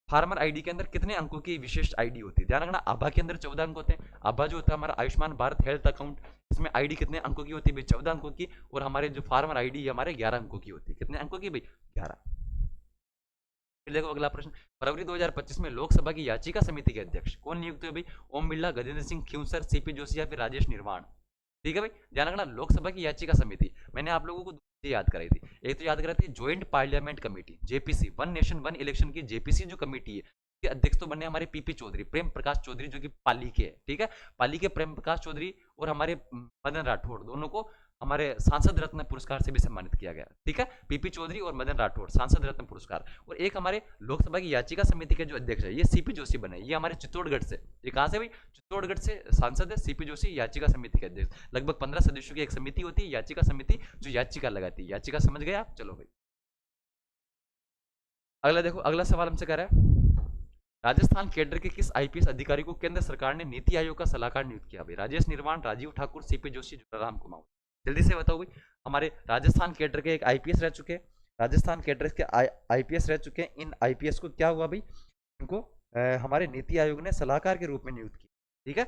[SPEAKER 1] फार्मर आईडी के अंदर कितने अंकों की विशेष आईडी होती है, ध्यान रखना। आभा के अंदर 14 अंक होते हैं। आभा जो होता है हमारा आयुष्मान भारत हेल्थ अकाउंट, इसमें आईडी कितने अंकों की होती है भाई, 14 अंकों की। और हमारे जो फार्मर आईडी है हमारे 11 अंकों की होती है, कितने अंकों की भाई, 11। फिर देखो अगला प्रश्न, फरवरी 2025 में लोकसभा की याचिका समिति के अध्यक्ष कौन नियुक्त हुए भाई, ओम बिरला, गजेंद्र सिंह खींवसर, सीपी जोशी, या फिर राजेश निर्वाण। ठीक है भाई, ध्यान रखना, लोकसभा की याचिका समिति मैंने आप लोगों को दो चीजें याद कराई थी। एक तो याद कराई थी joint parliament committee, JPC, one nation one election की जेपीसी जो कमेटी है, के अध्यक्ष तो बने हमारे पीपी चौधरी, प्रेम प्रकाश चौधरी, जो कि पाली के है, ठीक है। पाली के प्रेम प्रकाश चौधरी और हमारे मदन राठौड़, दोनों को हमारे सांसद रत्न पुरस्कार से भी सम्मानित किया गया, ठीक है। पीपी चौधरी और मदन राठौड़ सांसद रत्न पुरस्कार। और एक हमारे लोकसभा की याचिका समिति के जो अध्यक्ष है, ये सीपी जोशी बने, ये हमारे चित्तौड़गढ़ से। ये कहां से भाई, चित्तौड़गढ़ से सांसद है सीपी जोशी, याचिका समिति के अध्यक्ष। लगभग 15 सदस्यों की एक समिति होती है याचिका समिति, जो याचिका लगाती है। याचिका समझ गए आप, चलो भाई अगला देखो। अगला सवाल हमसे कह रहा है, राजस्थान कैडर के किस आईपीएस अधिकारी को केंद्र सरकार ने नीति आयोग का सलाहकार नियुक्त किया भाई, राजेश निर्वाण, राजीव ठाकुर, सीपी जोशी, राम कुमार। जल्दी से बताओ भाई, हमारे राजस्थान कैडर के एक आईपीएस रह चुके हैं, राजस्थान कैडर के आईपीएस रह चुके हैं। इन आईपीएस को क्या हुआ भाई, इनको हमारे नीति आयोग ने सलाहकार के रूप में नियुक्त किया, ठीक है।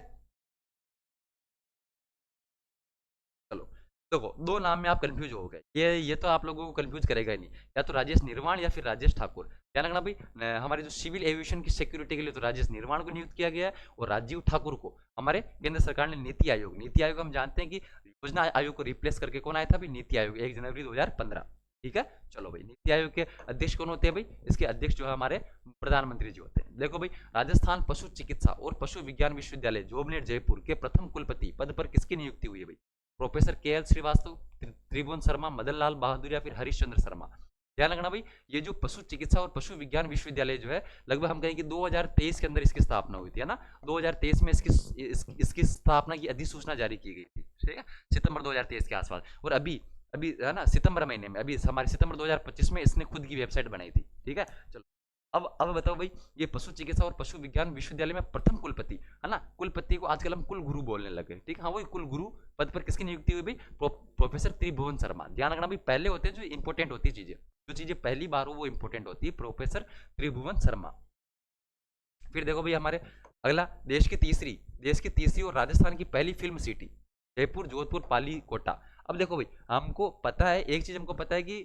[SPEAKER 1] चलो देखो, दो नाम में आप कंफ्यूज हो गए, ये तो आप लोगों को कंफ्यूज करेगा ही नहीं, या तो राजेश निर्वाण या फिर राजेश ठाकुर। ध्यान रखना भाई, हमारे जो सिविल एविएशन की सिक्योरिटी के लिए तो राजेश निर्वाण को नियुक्त किया गया है, और राजीव ठाकुर को हमारे केंद्र सरकार ने नीति आयोग, नीति आयोग हम जानते हैं कि योजना आयोग को रिप्लेस करके कौन आया था भाई, नीति आयोग, 1 जनवरी 2015, ठीक है। चलो भाई, नीति आयोग के अध्यक्ष कौन होते हैं भाई, इसके अध्यक्ष जो है हमारे प्रधानमंत्री जी होते हैं। देखो भाई, राजस्थान पशु चिकित्सा और पशु विज्ञान विश्वविद्यालय जोबनेर जयपुर के प्रथम कुलपति पद पर किसकी नियुक्ति हुई है भाई, प्रोफेसर के एल श्रीवास्तव, त्रिभुवन शर्मा, मदन लाल बहादुर, या फिर हरीशचंद्र शर्मा। ध्यान रखना भाई, ये जो पशु चिकित्सा और पशु विज्ञान विश्वविद्यालय जो है, लगभग हम कहें कि 2023 के अंदर इसकी स्थापना हुई थी, है ना। 2023 में इसकी स्थापना की अधिसूचना जारी की गई थी, ठीक है, सितंबर 2023 के आसपास। और अभी अभी है ना, सितंबर महीने में, अभी हमारे सितंबर 2025 में इसने खुद की वेबसाइट बनाई थी, ठीक है। चलो अब बताओ भाई, ये पशु चिकित्सा और पशु विज्ञान विश्वविद्यालय में प्रथम कुलपति, है ना, कुलपति को आजकल हम कुल गुरु बोलने लगे, ठीक है। हाँ, वही कुल गुरु पद पर किसकी नियुक्ति हुई भाई, प्रोफेसर त्रिभुवन शर्मा। ध्यान रखना भाई, पहले होते हैं जो इंपॉर्टेंट होती है चीजें, जो चीजें पहली बार हो वो इंपॉर्टेंट होती है, प्रोफेसर त्रिभुवन शर्मा। फिर देखो भाई, हमारे अगला, देश की तीसरी और राजस्थान की पहली फिल्म सिटी, जयपुर, जोधपुर, पाली, कोटा। अब देखो भाई, हमको पता है एक चीज, हमको पता है कि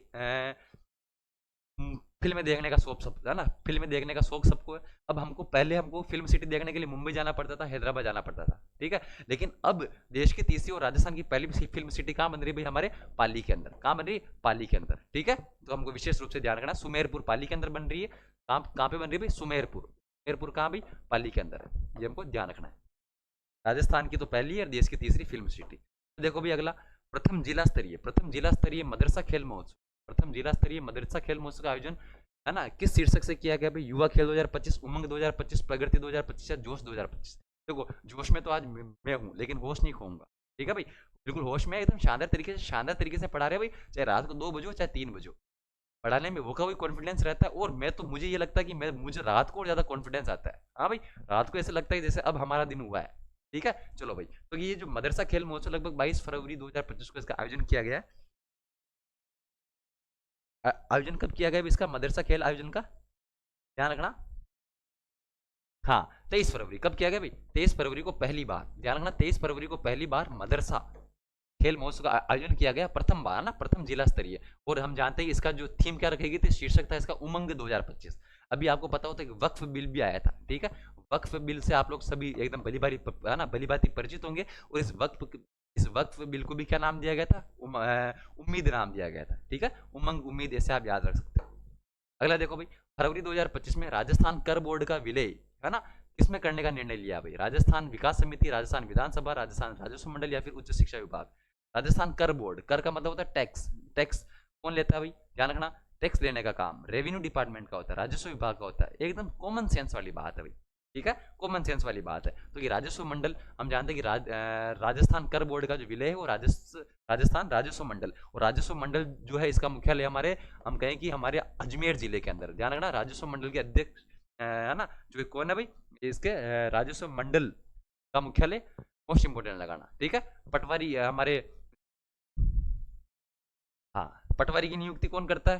[SPEAKER 1] फिल्में देखने का शौक सब है ना, फिल्में देखने का शौक सबको है। अब हमको फिल्म सिटी देखने के लिए मुंबई जाना पड़ता था, हैदराबाद जाना पड़ता था, ठीक है। लेकिन अब देश की तीसरी और राजस्थान की पहली फिल्म सिटी कहाँ बन रही है भाई, हमारे पाली के अंदर। कहाँ बन रही है, पाली के अंदर, ठीक है। तो हमको विशेष रूप से ध्यान रखना, सुमेरपुर पाली के अंदर बन रही है। कहाँ कहाँ पे बन रही है भाई, सुमेरपुर। सुमेरपुर कहाँ भाई, पाली के अंदर है, ये हमको ध्यान रखना है। राजस्थान की तो पहली है और देश की तीसरी फिल्म सिटी। देखो भाई अगला, प्रथम जिला स्तरीय मदरसा खेल महोत्सव। प्रथम जिला स्तरीय मदरसा खेल महोत्सव का आयोजन है ना किस शीर्षक से किया गया भाई, युवा खेल 2025, उमंग 2025, प्रगति 2025 या जोश 2025। देखो जोश में तो आज मैं हूँ, लेकिन होश नहीं खोऊंगा, ठीक है भाई। बिल्कुल होश में एकदम शानदार तरीके से पढ़ा रहे भाई, चाहे रात को 2 बजे हो चाहे 3 बजे हो, पढ़ाने में वो का भी कॉन्फिडेंस रहता है। और मैं तो मुझे ये लगता है कि मुझे रात को और ज्यादा कॉन्फिडेंस आता है। हाँ भाई, रात को ऐसे लगता है जैसे अब हमारा दिन हुआ है, ठीक है। चलो भाई, तो ये जो मदरसा खेल महोत्सव लगभग 22 फरवरी 2025 को इसका आयोजन किया गया है। आयोजन कब किया गया इसका, मदरसा खेल आयोजन का ध्यान रखना। हाँ, 23 फरवरी कब किया गया भाई, 23 फरवरी को पहली बार, ध्यान रखना, 23 फरवरी को पहली बार मदरसा खेल महोत्सव का आयोजन किया गया, प्रथम बार ना, प्रथम जिला स्तरीय। और हम जानते हैं इसका जो थीम क्या रखेगी थी, शीर्षक था इसका उमंग 2025। अभी आपको पता होता है कि वक्फ बिल भी आया था, ठीक है। वक्फ बिल से आप लोग सभी एकदम भली भाली है ना, भली भांति परिचित होंगे। और इस वक्फ बिल को भी क्या नाम दिया गया था, उम्मीद नाम दिया गया था, ठीक है। उमंग उम्मीद ऐसे आप याद रख सकते हो। अगला देखो भाई, फरवरी 2025 में राजस्थान कर बोर्ड का विलय है ना किसमें करने का निर्णय लिया भाई, राजस्थान विकास समिति, राजस्थान विधानसभा, राजस्थान राजस्व मंडल या फिर उच्च शिक्षा विभाग। राजस्थान कर बोर्ड, कर का मतलब होता है टैक्स। टैक्स कौन लेता है भाई, ध्यान रखना, टैक्स लेने का काम रेवेन्यू डिपार्टमेंट का होता है, राजस्व विभाग का होता है। एकदम कॉमन सेंस वाली बात है भाई, ठीक है, कॉमन सेंस वाली बात है। तो ये राजस्व मंडल, हम जानते हैं कि राजस्थान कर बोर्ड का जो विलय है वो राजस्थान राजस्व मंडल, और राजस्व मंडल जो है इसका मुख्यालय हमारे, हम कहें कि हमारे अजमेर जिले के अंदर। ध्यान रखना, राजस्व मंडल के अध्यक्ष है ना जो कौन है भाई, इसके राजस्व मंडल का मुख्यालय, मोस्ट इंपोर्टेंट लगाना, ठीक है। पटवारी हमारे, हाँ, पटवारी की नियुक्ति कौन करता है,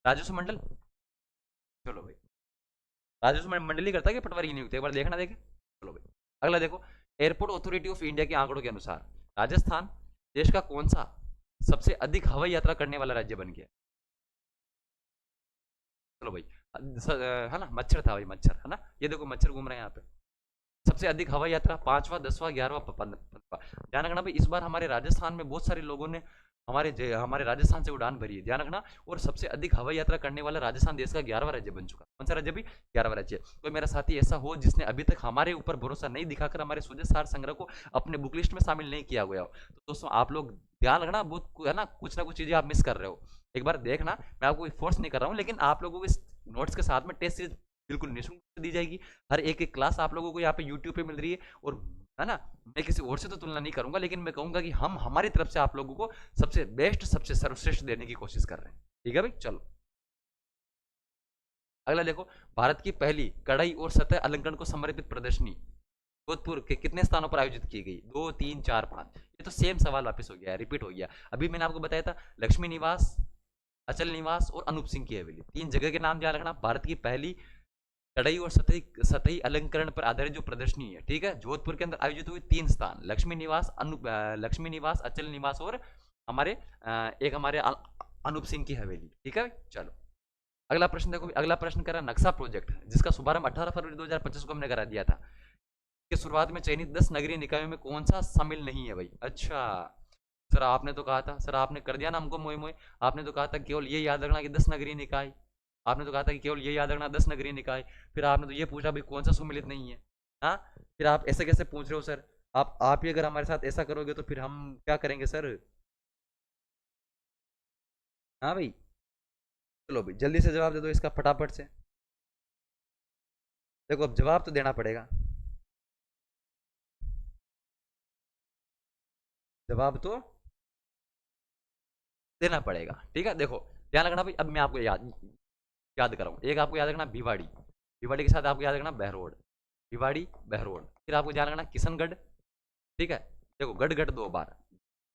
[SPEAKER 1] राजस्व मंडल। चलो भाई, राजस्व मंडल ही करता है कि पटवारी की नियुक्ति, एक बार देखना देखे। चलो भाई, अगला देखो, एयरपोर्ट अथॉरिटी ऑफ इंडिया के आंकड़ों के अनुसार राजस्थान देश का कौन सा सबसे अधिक हवाई यात्रा करने वाला राज्य बन गया। चलो भाई, है ना, मच्छर था भाई, मच्छर है ना, ये देखो मच्छर घूम रहे हैं यहाँ पे। सबसे अधिक हवाई यात्रा 5वां 10वां 11वां 15वां। ध्यान रखना भाई, इस बार हमारे राजस्थान में बहुत सारे लोगों ने हमारे राजस्थान से उड़ान भरी है, ध्यान रखना। और सबसे अधिक हवाई यात्रा करने वाला राजस्थान देश का 11वां राज्य बन चुका। कौन सा राज्य भी, 11वां राज्य। तो मेरा साथी ऐसा हो जिसने अभी तक हमारे ऊपर भरोसा नहीं दिखाकर हमारे स्वदेश सार संग्रह को अपने बुक लिस्ट में शामिल नहीं किया गया हो, तो दोस्तों आप लोग ध्यान रखना, बहुत है ना कुछ चीजें आप मिस कर रहे हो। एक बार देखना, मैं आपको फोर्स नहीं कर रहा हूँ, लेकिन आप लोगों को इस नोट्स के साथ में टेस्ट सीरीज बिल्कुल निःशुल्क दी जाएगी। हर एक एक क्लास आप लोगों को यहाँ पे यूट्यूब पे मिल रही है। और है ना, मैं किसी और से तो तुलना नहीं करूंगा, लेकिन मैं कहूंगा कि हम हमारी तरफ से आप लोगों को सबसे बेस्ट, सबसे सर्वश्रेष्ठ देने की कोशिश कर रहे हैं, ठीक है भाई। चलो अगला देखो, भारत की पहली कढ़ाई और सतह अलंकरण को समर्पित प्रदर्शनी जोधपुर के कितने स्थानों पर आयोजित की गई, 2 3 4 5। ये तो सेम सवाल वापस हो गया है, रिपीट हो गया। अभी मैंने आपको बताया था लक्ष्मी निवास, अचल निवास और अनूप सिंह की हवेली, 3 जगह के नाम ध्यान रखना। भारत की पहली कढ़ाई और सतही सतही अलंकरण पर आधारित जो प्रदर्शनी है, ठीक है, जोधपुर के अंदर आयोजित हुई 3 स्थान, लक्ष्मी निवास, अचल निवास और हमारे एक हमारे अनूप सिंह की हवेली, ठीक है। चलो अगला प्रश्न देखो, अगला प्रश्न करा नक्शा प्रोजेक्ट, जिसका शुभारंभ 18 फरवरी 2025 को हमने करा दिया था, कि शुरुआत में चयनित 10 नगरीय निकायों में कौन सा शामिल नहीं है भाई। अच्छा सर, आपने तो कहा था, सर आपने कर दिया ना हमको मोए मोए, आपने तो कहा था केवल ये याद रखना कि 10 नगरीय निकाय, आपने तो कहा था कि केवल ये याद रखना 10 नगरीय निकाय। फिर आपने तो ये पूछा भाई कौन सा सुमिलित नहीं है। हाँ, फिर आप ऐसे कैसे पूछ रहे हो सर, आप ही अगर हमारे साथ ऐसा करोगे तो फिर हम क्या करेंगे सर। हाँ भाई, चलो भाई जल्दी से जवाब दे दो इसका फटाफट से। देखो अब जवाब तो देना पड़ेगा, जवाब तो देना पड़ेगा, ठीक है। देखो ध्यान रखना भाई, अब मैं आपको याद याद कराऊँ, एक आपको याद रखना भिवाड़ी, भिवाड़ी के साथ आपको याद रखना बहरोड, भिवाड़ी बहरोड। फिर आपको याद रखना किशनगढ़, ठीक है। देखो गढ़ 2 बार,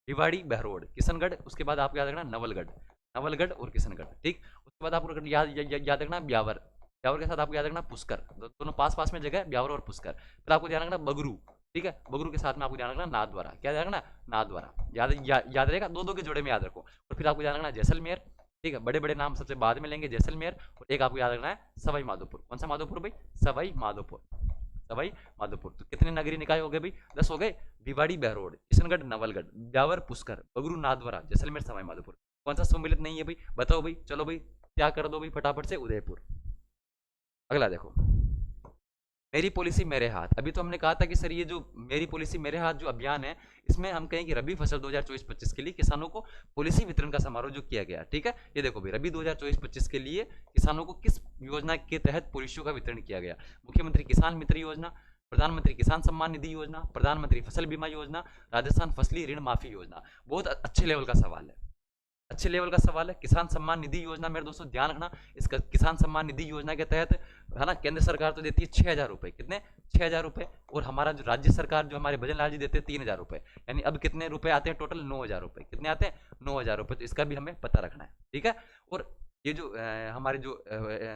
[SPEAKER 1] भिवाड़ी बहरोड किशनगढ़। उसके बाद आपको याद रखना नवलगढ़, नवलगढ़ और किशनगढ़, ठीक। उसके बाद आपको याद रखना ब्यावर, ब्यावर के साथ आपको याद रखना पुष्कर, दोनों पास पास में जगह है, ब्यावर और पुष्कर। फिर आपको ध्यान रखना बगरू, ठीक है, बगरू के साथ में आपको ध्यान रखना नाथद्वारा, क्या ध्यान रखना नाथद्वारा, याद रहेगा, 2 2 के जोड़े में याद रखो। और फिर आपको ध्यान रखना जैसलमेर, ठीक है, बड़े बड़े नाम सबसे बाद में लेंगे, जैसलमेर, और एक आपको याद रखना है सवाई माधोपुर। कौन सा माधोपुर भाई? सवाई माधोपुर, सवाई माधोपुर। तो कितने नगरीय निकाय हो गए भाई? 10 हो गए। भिवाड़ी बहरोड, किशनगढ़ नवलगढ़, ब्यावर पुष्कर, बगरू नाथद्वारा, जैसलमेर, सवाई माधोपुर। कौन सा सम्मिलित नहीं है भाई? बताओ भाई, चलो भाई क्या कर दो भाई फटाफट से? उदयपुर। अगला देखो, मेरी पॉलिसी मेरे हाथ। अभी तो हमने कहा था कि सर ये जो मेरी पॉलिसी मेरे हाथ जो अभियान है, इसमें हम कहें कि रबी फसल 2024-25 के लिए किसानों को पॉलिसी वितरण का समारोह जो किया गया, ठीक है। ये देखो भाई, रबी 2024-25 के लिए किसानों को किस योजना के तहत पॉलिसियों का वितरण किया गया? मुख्यमंत्री किसान मित्र योजना, प्रधानमंत्री किसान सम्मान निधि योजना, प्रधानमंत्री फसल बीमा योजना, राजस्थान फसली ऋण माफी योजना। बहुत अच्छे लेवल का सवाल है, अच्छे लेवल का सवाल है। किसान सम्मान निधि योजना, मेरे दोस्तों ध्यान रखना, इसका किसान सम्मान निधि योजना के तहत है ना, केंद्र सरकार तो देती है 6,000 रुपए। कितने? 6,000 रुपए। और हमारा जो राज्य सरकार जो हमारे भजन लाल जी देते हैं 3,000 रुपए। यानी अब कितने रुपए आते हैं टोटल? 9,000 रुपए। कितने आते हैं? 9,000 रुपए। तो इसका भी हमें पता रखना है, ठीक है। और ये जो हमारे जो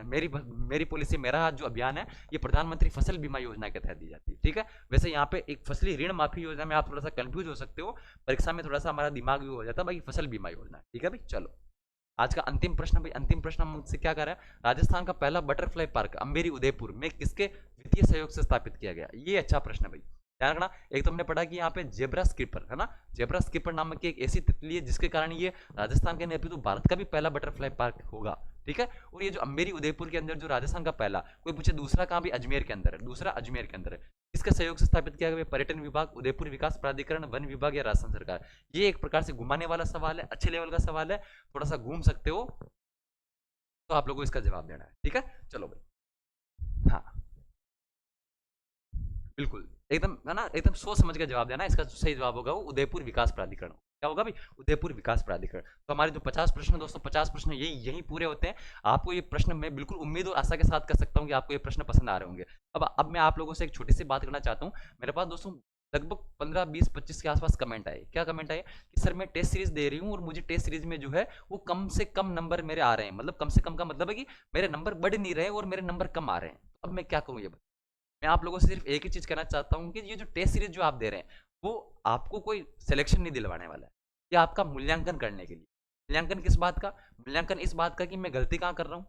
[SPEAKER 1] मेरी पॉलिसी मेरा हाथ जो अभियान है, ये प्रधानमंत्री फसल बीमा योजना के तहत दी जाती है, ठीक है। वैसे यहाँ पे एक फसली ऋण माफी योजना में आप थोड़ा सा कंफ्यूज हो सकते हो, परीक्षा में थोड़ा सा हमारा दिमाग भी हो जाता है, बाकी फसल बीमा योजना, ठीक है भाई। चलो आज का अंतिम प्रश्न भाई, अंतिम प्रश्न हम मुझसे क्या कर रहा है? राजस्थान का पहला बटरफ्लाई पार्क अंबेरी उदयपुर में किसके वित्तीय सहयोग से स्थापित किया गया? ये अच्छा प्रश्न है भाई, ध्यान रखना। एक तो हमने पढ़ा कि यहाँ पे जेब्रा स्किपर है ना, जेब्रा स्किपर नामक की एक ऐसी तितली है जिसके कारण ये राजस्थान के नहीं अपितु भारत का भी पहला बटरफ्लाई पार्क होगा, ठीक है। और ये जो अंबेरी उदयपुर के अंदर जो राजस्थान का पहला, कोई पूछे दूसरा कहाँ? भी अजमेर के अंदर है, दूसरा अजमेर के अंदर है। किसके सहयोग से स्थापित किया गया? पर्यटन विभाग, उदयपुर विकास प्राधिकरण, वन विभाग या राजस्थान सरकार? ये एक प्रकार से घुमाने वाला सवाल है, अच्छे लेवल का सवाल है, थोड़ा सा घूम सकते हो, तो आप लोगों को इसका जवाब देना है, ठीक है। चलो भाई, हाँ बिल्कुल एकदम है ना, एकदम सोच समझ के जवाब देना। इसका सही जवाब होगा वो उदयपुर विकास प्राधिकरण। क्या होगा भाई? उदयपुर विकास प्राधिकरण। तो हमारे जो 50 प्रश्न दोस्तों, 50 प्रश्न यही पूरे होते हैं। आपको ये प्रश्न मैं बिल्कुल उम्मीद और आशा के साथ कर सकता हूँ कि आपको ये प्रश्न पसंद आ रहे होंगे। अब मैं आप लोगों से एक छोटी सी बात करना चाहता हूँ। मेरे पास दोस्तों लगभग 15, 20, 25 के आसपास कमेंट आए। क्या कमेंट आए? कि सर मैं टेस्ट सीरीज दे रही हूँ और मुझे टेस्ट सीरीज में जो है वो कम से कम नंबर मेरे आ रहे हैं। मतलब कम से कम का मतलब है कि मेरे नंबर बढ़ नहीं रहे और मेरे नंबर कम आ रहे हैं। अब मैं क्या करूँ? ये मैं आप लोगों से सिर्फ एक ही चीज कहना चाहता हूं कि ये जो टेस्ट सीरीज जो आप दे रहे हैं, वो आपको कोई सिलेक्शन नहीं दिलवाने वाला है। ये आपका मूल्यांकन करने के लिए। मूल्यांकन किस बात का? मूल्यांकन इस बात का कि मैं गलती कहाँ कर रहा हूँ,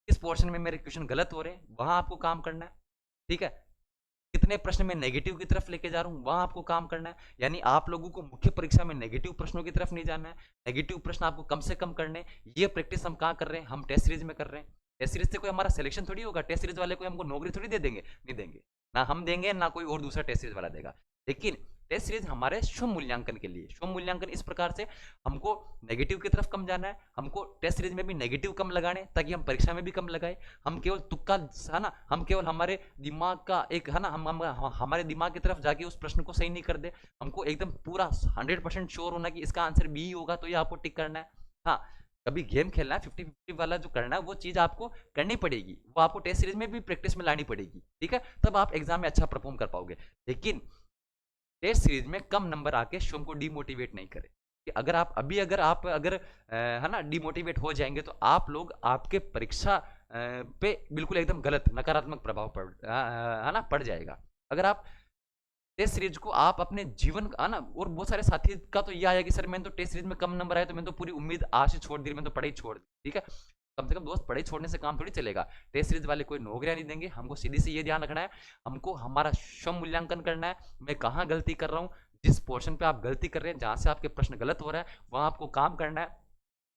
[SPEAKER 1] किस पोर्शन में मेरे क्वेश्चन गलत हो रहे हैं, वहां आपको काम करना है, ठीक है। कितने प्रश्न में नेगेटिव की तरफ लेके जा रहा हूँ, वहां आपको काम करना है। यानी आप लोगों को मुख्य परीक्षा में नेगेटिव प्रश्नों की तरफ नहीं जाना है, नेगेटिव प्रश्न आपको कम से कम करने। ये प्रैक्टिस हम कहाँ कर रहे हैं? हम टेस्ट सीरीज में कर रहे हैं। टेस्ट सीरीज से कोई हमारा सिलेक्शन थोड़ी होगा, टेस्ट सीरीज वाले कोई हमको नौकरी थोड़ी दे देंगे, नहीं देंगे। ना हम देंगे ना कोई और दूसरा टेस्ट सीरीज वाला देगा। लेकिन टेस्ट सीरीज हमारे स्व मूल्यांकन के लिए। स्व मूल्यांकन इस प्रकार से हमको नेगेटिव की तरफ कम जाना है, हमको टेस्ट सीरीज में भी नेगेटिव कम लगाने ताकि हम परीक्षा में भी कम लगाए। हम केवल तुक्का है ना, हम केवल हमारे दिमाग का एक है ना, हम हमारे दिमाग की तरफ जाके उस प्रश्न को सही नहीं कर दे। हमको एकदम पूरा 100% श्योर होना कि इसका आंसर बी होगा, तो ये आपको टिक करना है। हाँ, कभी गेम खेलना है 50-50 वाला जो करना है, वो चीज आपको करनी पड़ेगी, वो आपको टेस्ट सीरीज में भी प्रैक्टिस में लानी पड़ेगी, ठीक है। तब आप एग्जाम में अच्छा परफॉर्म कर पाओगे। लेकिन टेस्ट सीरीज में कम नंबर आके स्वयं को डिमोटिवेट नहीं करें। कि अगर आप है ना डिमोटिवेट हो जाएंगे, तो आप लोग आपके परीक्षा पे बिल्कुल एकदम गलत नकारात्मक प्रभाव है ना पड़ जाएगा। अगर आप टेस्ट सीरीज को आप अपने जीवन का ना, और बहुत सारे साथी का तो ये आया कि सर मैंने तो टेस्ट सीरीज में कम नंबर आए तो मैंने तो पूरी उम्मीद आज ही छोड़ दी, मैंने तो पढ़ाई छोड़ दी, ठीक है। कम से कम दोस्त, पढ़ाई छोड़ने से काम थोड़ी चलेगा। टेस्ट सीरीज वाले कोई नौकरियां नहीं देंगे। हमको सीधी से ये ध्यान रखना है, हमको हमारा स्वयं मूल्यांकन करना है। मैं कहाँ गलती कर रहा हूँ, जिस पोर्शन पे आप गलती कर रहे हैं, जहां से आपके प्रश्न गलत हो रहा है, वहां आपको काम करना है,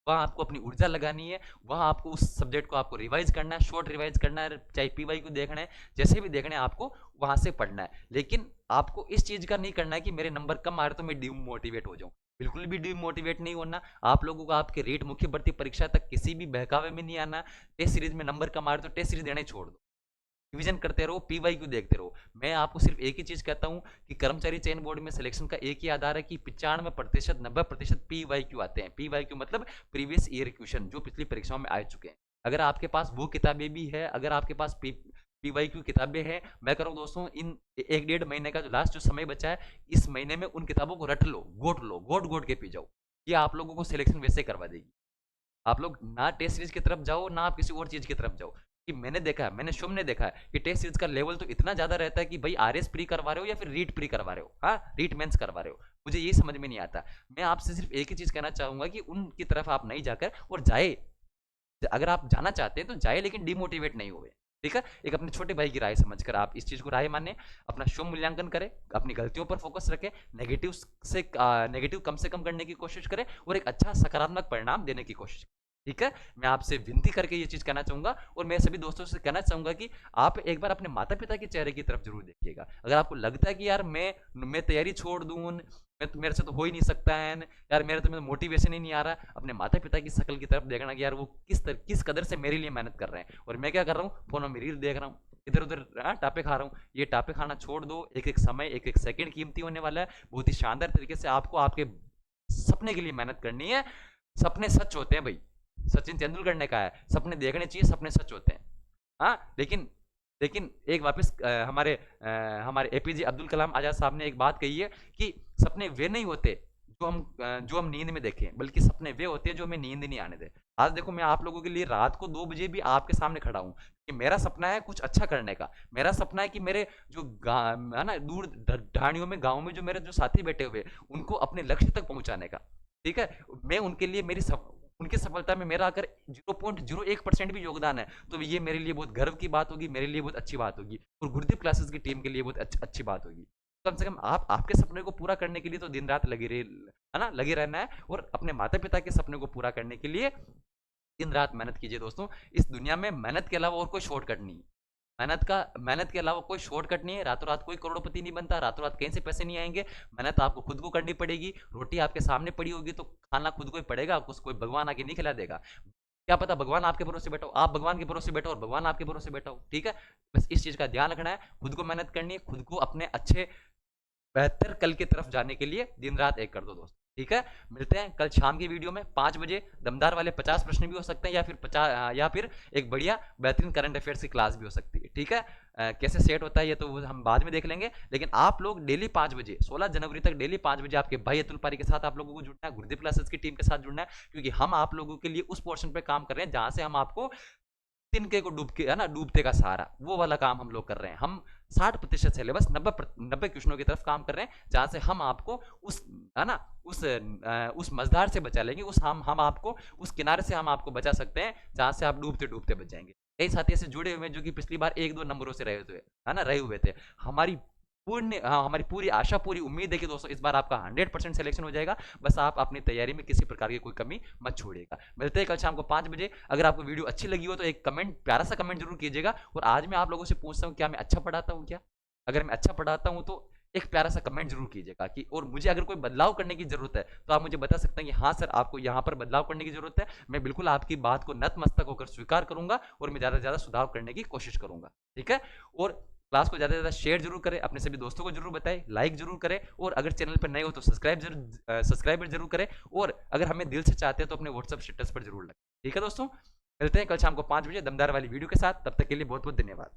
[SPEAKER 1] वहाँ आपको अपनी ऊर्जा लगानी है, वहाँ आपको उस सब्जेक्ट को आपको रिवाइज करना है, शॉर्ट रिवाइज करना है, चाहे पीवाई को देखना है, जैसे भी देखना है आपको वहाँ से पढ़ना है। लेकिन आपको इस चीज़ का नहीं करना है कि मेरे नंबर कम आ रहे तो मैं डिमोटिवेट हो जाऊँ। बिल्कुल भी डिमोटिवेट नहीं होना। आप लोगों को आपके रेट मुख्य भर्ती परीक्षा तक किसी भी बहकावे में नहीं आना। टेस्ट सीरीज में नंबर कम आ रहे तो टेस्ट सीरीज देना ही छोड़ दो, रिवीजन करते रहो, पीवाई क्यू देखते रहो। मैं आपको सिर्फ एक ही चीज कहता हूं कि कर्मचारी चयन बोर्ड में सिलेक्शन का एक ही आधार है कि 95%, 90% पीवाई क्यू आते हैं। पीवाई क्यू मतलब प्रीवियस ईयर क्वेश्चन, जो पिछली परीक्षाओं में आ चुके हैं। अगर आपके पास वो किताबें भी है, अगर आपके पास पीवाई क्यू किताबें हैं, मैं कह रहा हूं दोस्तों, इन 1-1.5 महीने का जो लास्ट जो समय बचा है, इस महीने में उन किताबों को रट लो, गोट गोट के पी जाओ। ये आप लोगों को सिलेक्शन वैसे करवा देगी। आप लोग ना टेस्ट सीरीज की तरफ जाओ, ना आप किसी और चीज की तरफ जाओ। कि मैंने देखा है, मैंने शुभ ने देखा है कि टेस्ट सीरीज का लेवल तो इतना ज्यादा रहता है कि भाई आरएस प्री करवा रहे हो या फिर रीट प्री करवा रहे हो, हाँ रीट मेंस करवा रहे हो, मुझे ये समझ में नहीं आता। मैं आपसे सिर्फ एक ही चीज़ कहना चाहूँगा कि उनकी तरफ आप नहीं जाकर और जाए, अगर आप जाना चाहते हैं तो जाए, लेकिन डिमोटिवेट नहीं हुए। ठीक है, एक अपने छोटे भाई की राय समझकर आप इस चीज़ को राय माने, अपना स्वयं मूल्यांकन करें, अपनी गलतियों पर फोकस रखें, नेगेटिव से नेगेटिव कम से कम करने की कोशिश करें और एक अच्छा सकारात्मक परिणाम देने की कोशिश करें। ठीक है, मैं आपसे विनती करके ये चीज़ कहना चाहूँगा और मैं सभी दोस्तों से कहना चाहूँगा कि आप एक बार अपने माता पिता के चेहरे की तरफ जरूर देखिएगा। अगर आपको लगता है कि यार मैं तैयारी छोड़ दूँ, मेरे से तो हो ही नहीं सकता है यार, मेरे तो मोटिवेशन ही नहीं आ रहा, अपने माता पिता की शक्ल की तरफ देखना कि यार वो किस कदर से मेरे लिए मेहनत कर रहे हैं और मैं क्या कर रहा हूँ, फोन में रील देख रहा हूँ, इधर उधर टापे खा रहा हूँ। ये टापे खाना छोड़ दो, एक एक समय, एक एक सेकंड कीमती होने वाला है। बहुत ही शानदार तरीके से आपको आपके सपने के लिए मेहनत करनी है। सपने सच होते हैं भाई, सचिन तेंदुलकर ने कहा है सपने देखने चाहिए, सपने सच होते हैं। हाँ, लेकिन लेकिन एक वापस हमारे एपीजे अब्दुल कलाम आजाद साहब ने एक बात कही है कि सपने वे नहीं होते जो हम नींद में देखें, बल्कि सपने वे होते हैं जो हमें नींद नहीं आने दे। आज देखो, मैं आप लोगों के लिए रात को 2 बजे भी आपके सामने खड़ा हूँ कि मेरा सपना है कुछ अच्छा करने का। मेरा सपना है कि मेरे जो है ना, दूर ढाणियों में, गाँव में जो मेरे जो साथी बैठे हुए उनको अपने लक्ष्य तक पहुंचाने का। ठीक है, मैं उनके लिए उनकी सफलता में मेरा अगर 0.01% भी योगदान है तो ये मेरे लिए बहुत गर्व की बात होगी, मेरे लिए बहुत अच्छी बात होगी और गुरुदीप क्लासेस की टीम के लिए बहुत अच्छी बात होगी। कम से कम आप आपके सपने को पूरा करने के लिए तो दिन रात लगी रही है ना, लगे रहना है और अपने माता पिता के सपने को पूरा करने के लिए दिन रात मेहनत कीजिए दोस्तों। इस दुनिया में मेहनत के अलावा और कोई शॉर्टकट नहीं है। मेहनत के अलावा कोई शॉर्टकट नहीं है। रातों रात कोई करोड़पति नहीं बनता, रातों रात कहीं से पैसे नहीं आएंगे। मेहनत आपको खुद को करनी पड़ेगी। रोटी आपके सामने पड़ी होगी तो खाना खुद को ही पड़ेगा, आपको कोई भगवान आके नहीं खिला देगा। क्या पता भगवान आपके भरोसे बैठा हो, आप भगवान के भरोसे बैठो और भगवान आपके भरोसे बैठा हो। ठीक है, बस इस चीज का ध्यान रखना है, खुद को मेहनत करनी है, खुद को अपने अच्छे बेहतर कल की तरफ जाने के लिए दिन रात एक कर दो दोस्त। ठीक है, मिलते हैं कल शाम की वीडियो में 5 बजे। दमदार वाले 50 प्रश्न भी हो सकते हैं, या फिर एक बढ़िया बेहतरीन करंट अफेयर्स की क्लास भी हो सकती है। ठीक है, कैसे सेट होता है ये तो हम बाद में देख लेंगे, लेकिन आप लोग डेली 5 बजे 16 जनवरी तक डेली 5 बजे आपके भाई अतुल पारी के साथ आप लोगों को जुड़ना है, गुरुदेव क्लासेस की टीम के साथ जुड़ना है, क्योंकि हम आप लोगों के लिए उस पोर्शन पे काम कर रहे हैं जहां से हम आपको तिनके को डूब के, है ना, डूबते का सहारा, वो वाला काम हम लोग कर रहे हैं। हम 60% सिलेबस 90 क्वेश्चनों की तरफ काम कर रहे हैं, जहां से हम आपको उस, है ना, उस मझधार से बचा लेंगे, हम आपको उस किनारे से हम आपको बचा सकते हैं जहां से आप डूबते डूबते बच जाएंगे। कई साथी ऐसे जुड़े हुए हैं जो कि पिछली बार 1-2 नंबरों से रहे हुए, है ना, रहे हुए थे। हमारी पूरी आशा, पूरी उम्मीद है कि दोस्तों इस बार आपका 100% सिलेक्शन हो जाएगा। बस आप अपनी तैयारी में किसी प्रकार की कोई कमी मत छोड़िएगा। मिलते हैं कल शाम को 5 बजे। अगर आपको वीडियो अच्छी लगी हो तो एक कमेंट, प्यारा सा कमेंट जरूर कीजिएगा। और आज मैं आप लोगों से पूछता हूँ, क्या मैं अच्छा पढ़ाता हूँ क्या? अगर मैं अच्छा पढ़ाता हूँ तो एक प्यारा सा कमेंट जरूर कीजिएगा कि, और मुझे अगर कोई बदलाव करने की जरूरत है तो आप मुझे बता सकते हैं कि हाँ सर, आपको यहाँ पर बदलाव करने की जरूरत है। मैं बिल्कुल आपकी बात को नतमस्तक होकर स्वीकार करूंगा और मैं ज़्यादा से ज़्यादा सुधार करने की कोशिश करूंगा। ठीक है, और क्लास को ज़्यादा से ज़्यादा शेयर जरूर करें, अपने सभी दोस्तों को जरूर बताएं, लाइक जरूर करें, और अगर चैनल पर नए हो तो सब्सक्राइब जरूर करें, और अगर हमें दिल से चाहते हैं तो अपने व्हाट्सएप स्टेटस पर जरूर लगाएं। ठीक है दोस्तों, मिलते हैं कल शाम को 5 बजे दमदार वाली वीडियो के साथ। तब तक के लिए बहुत बहुत धन्यवाद।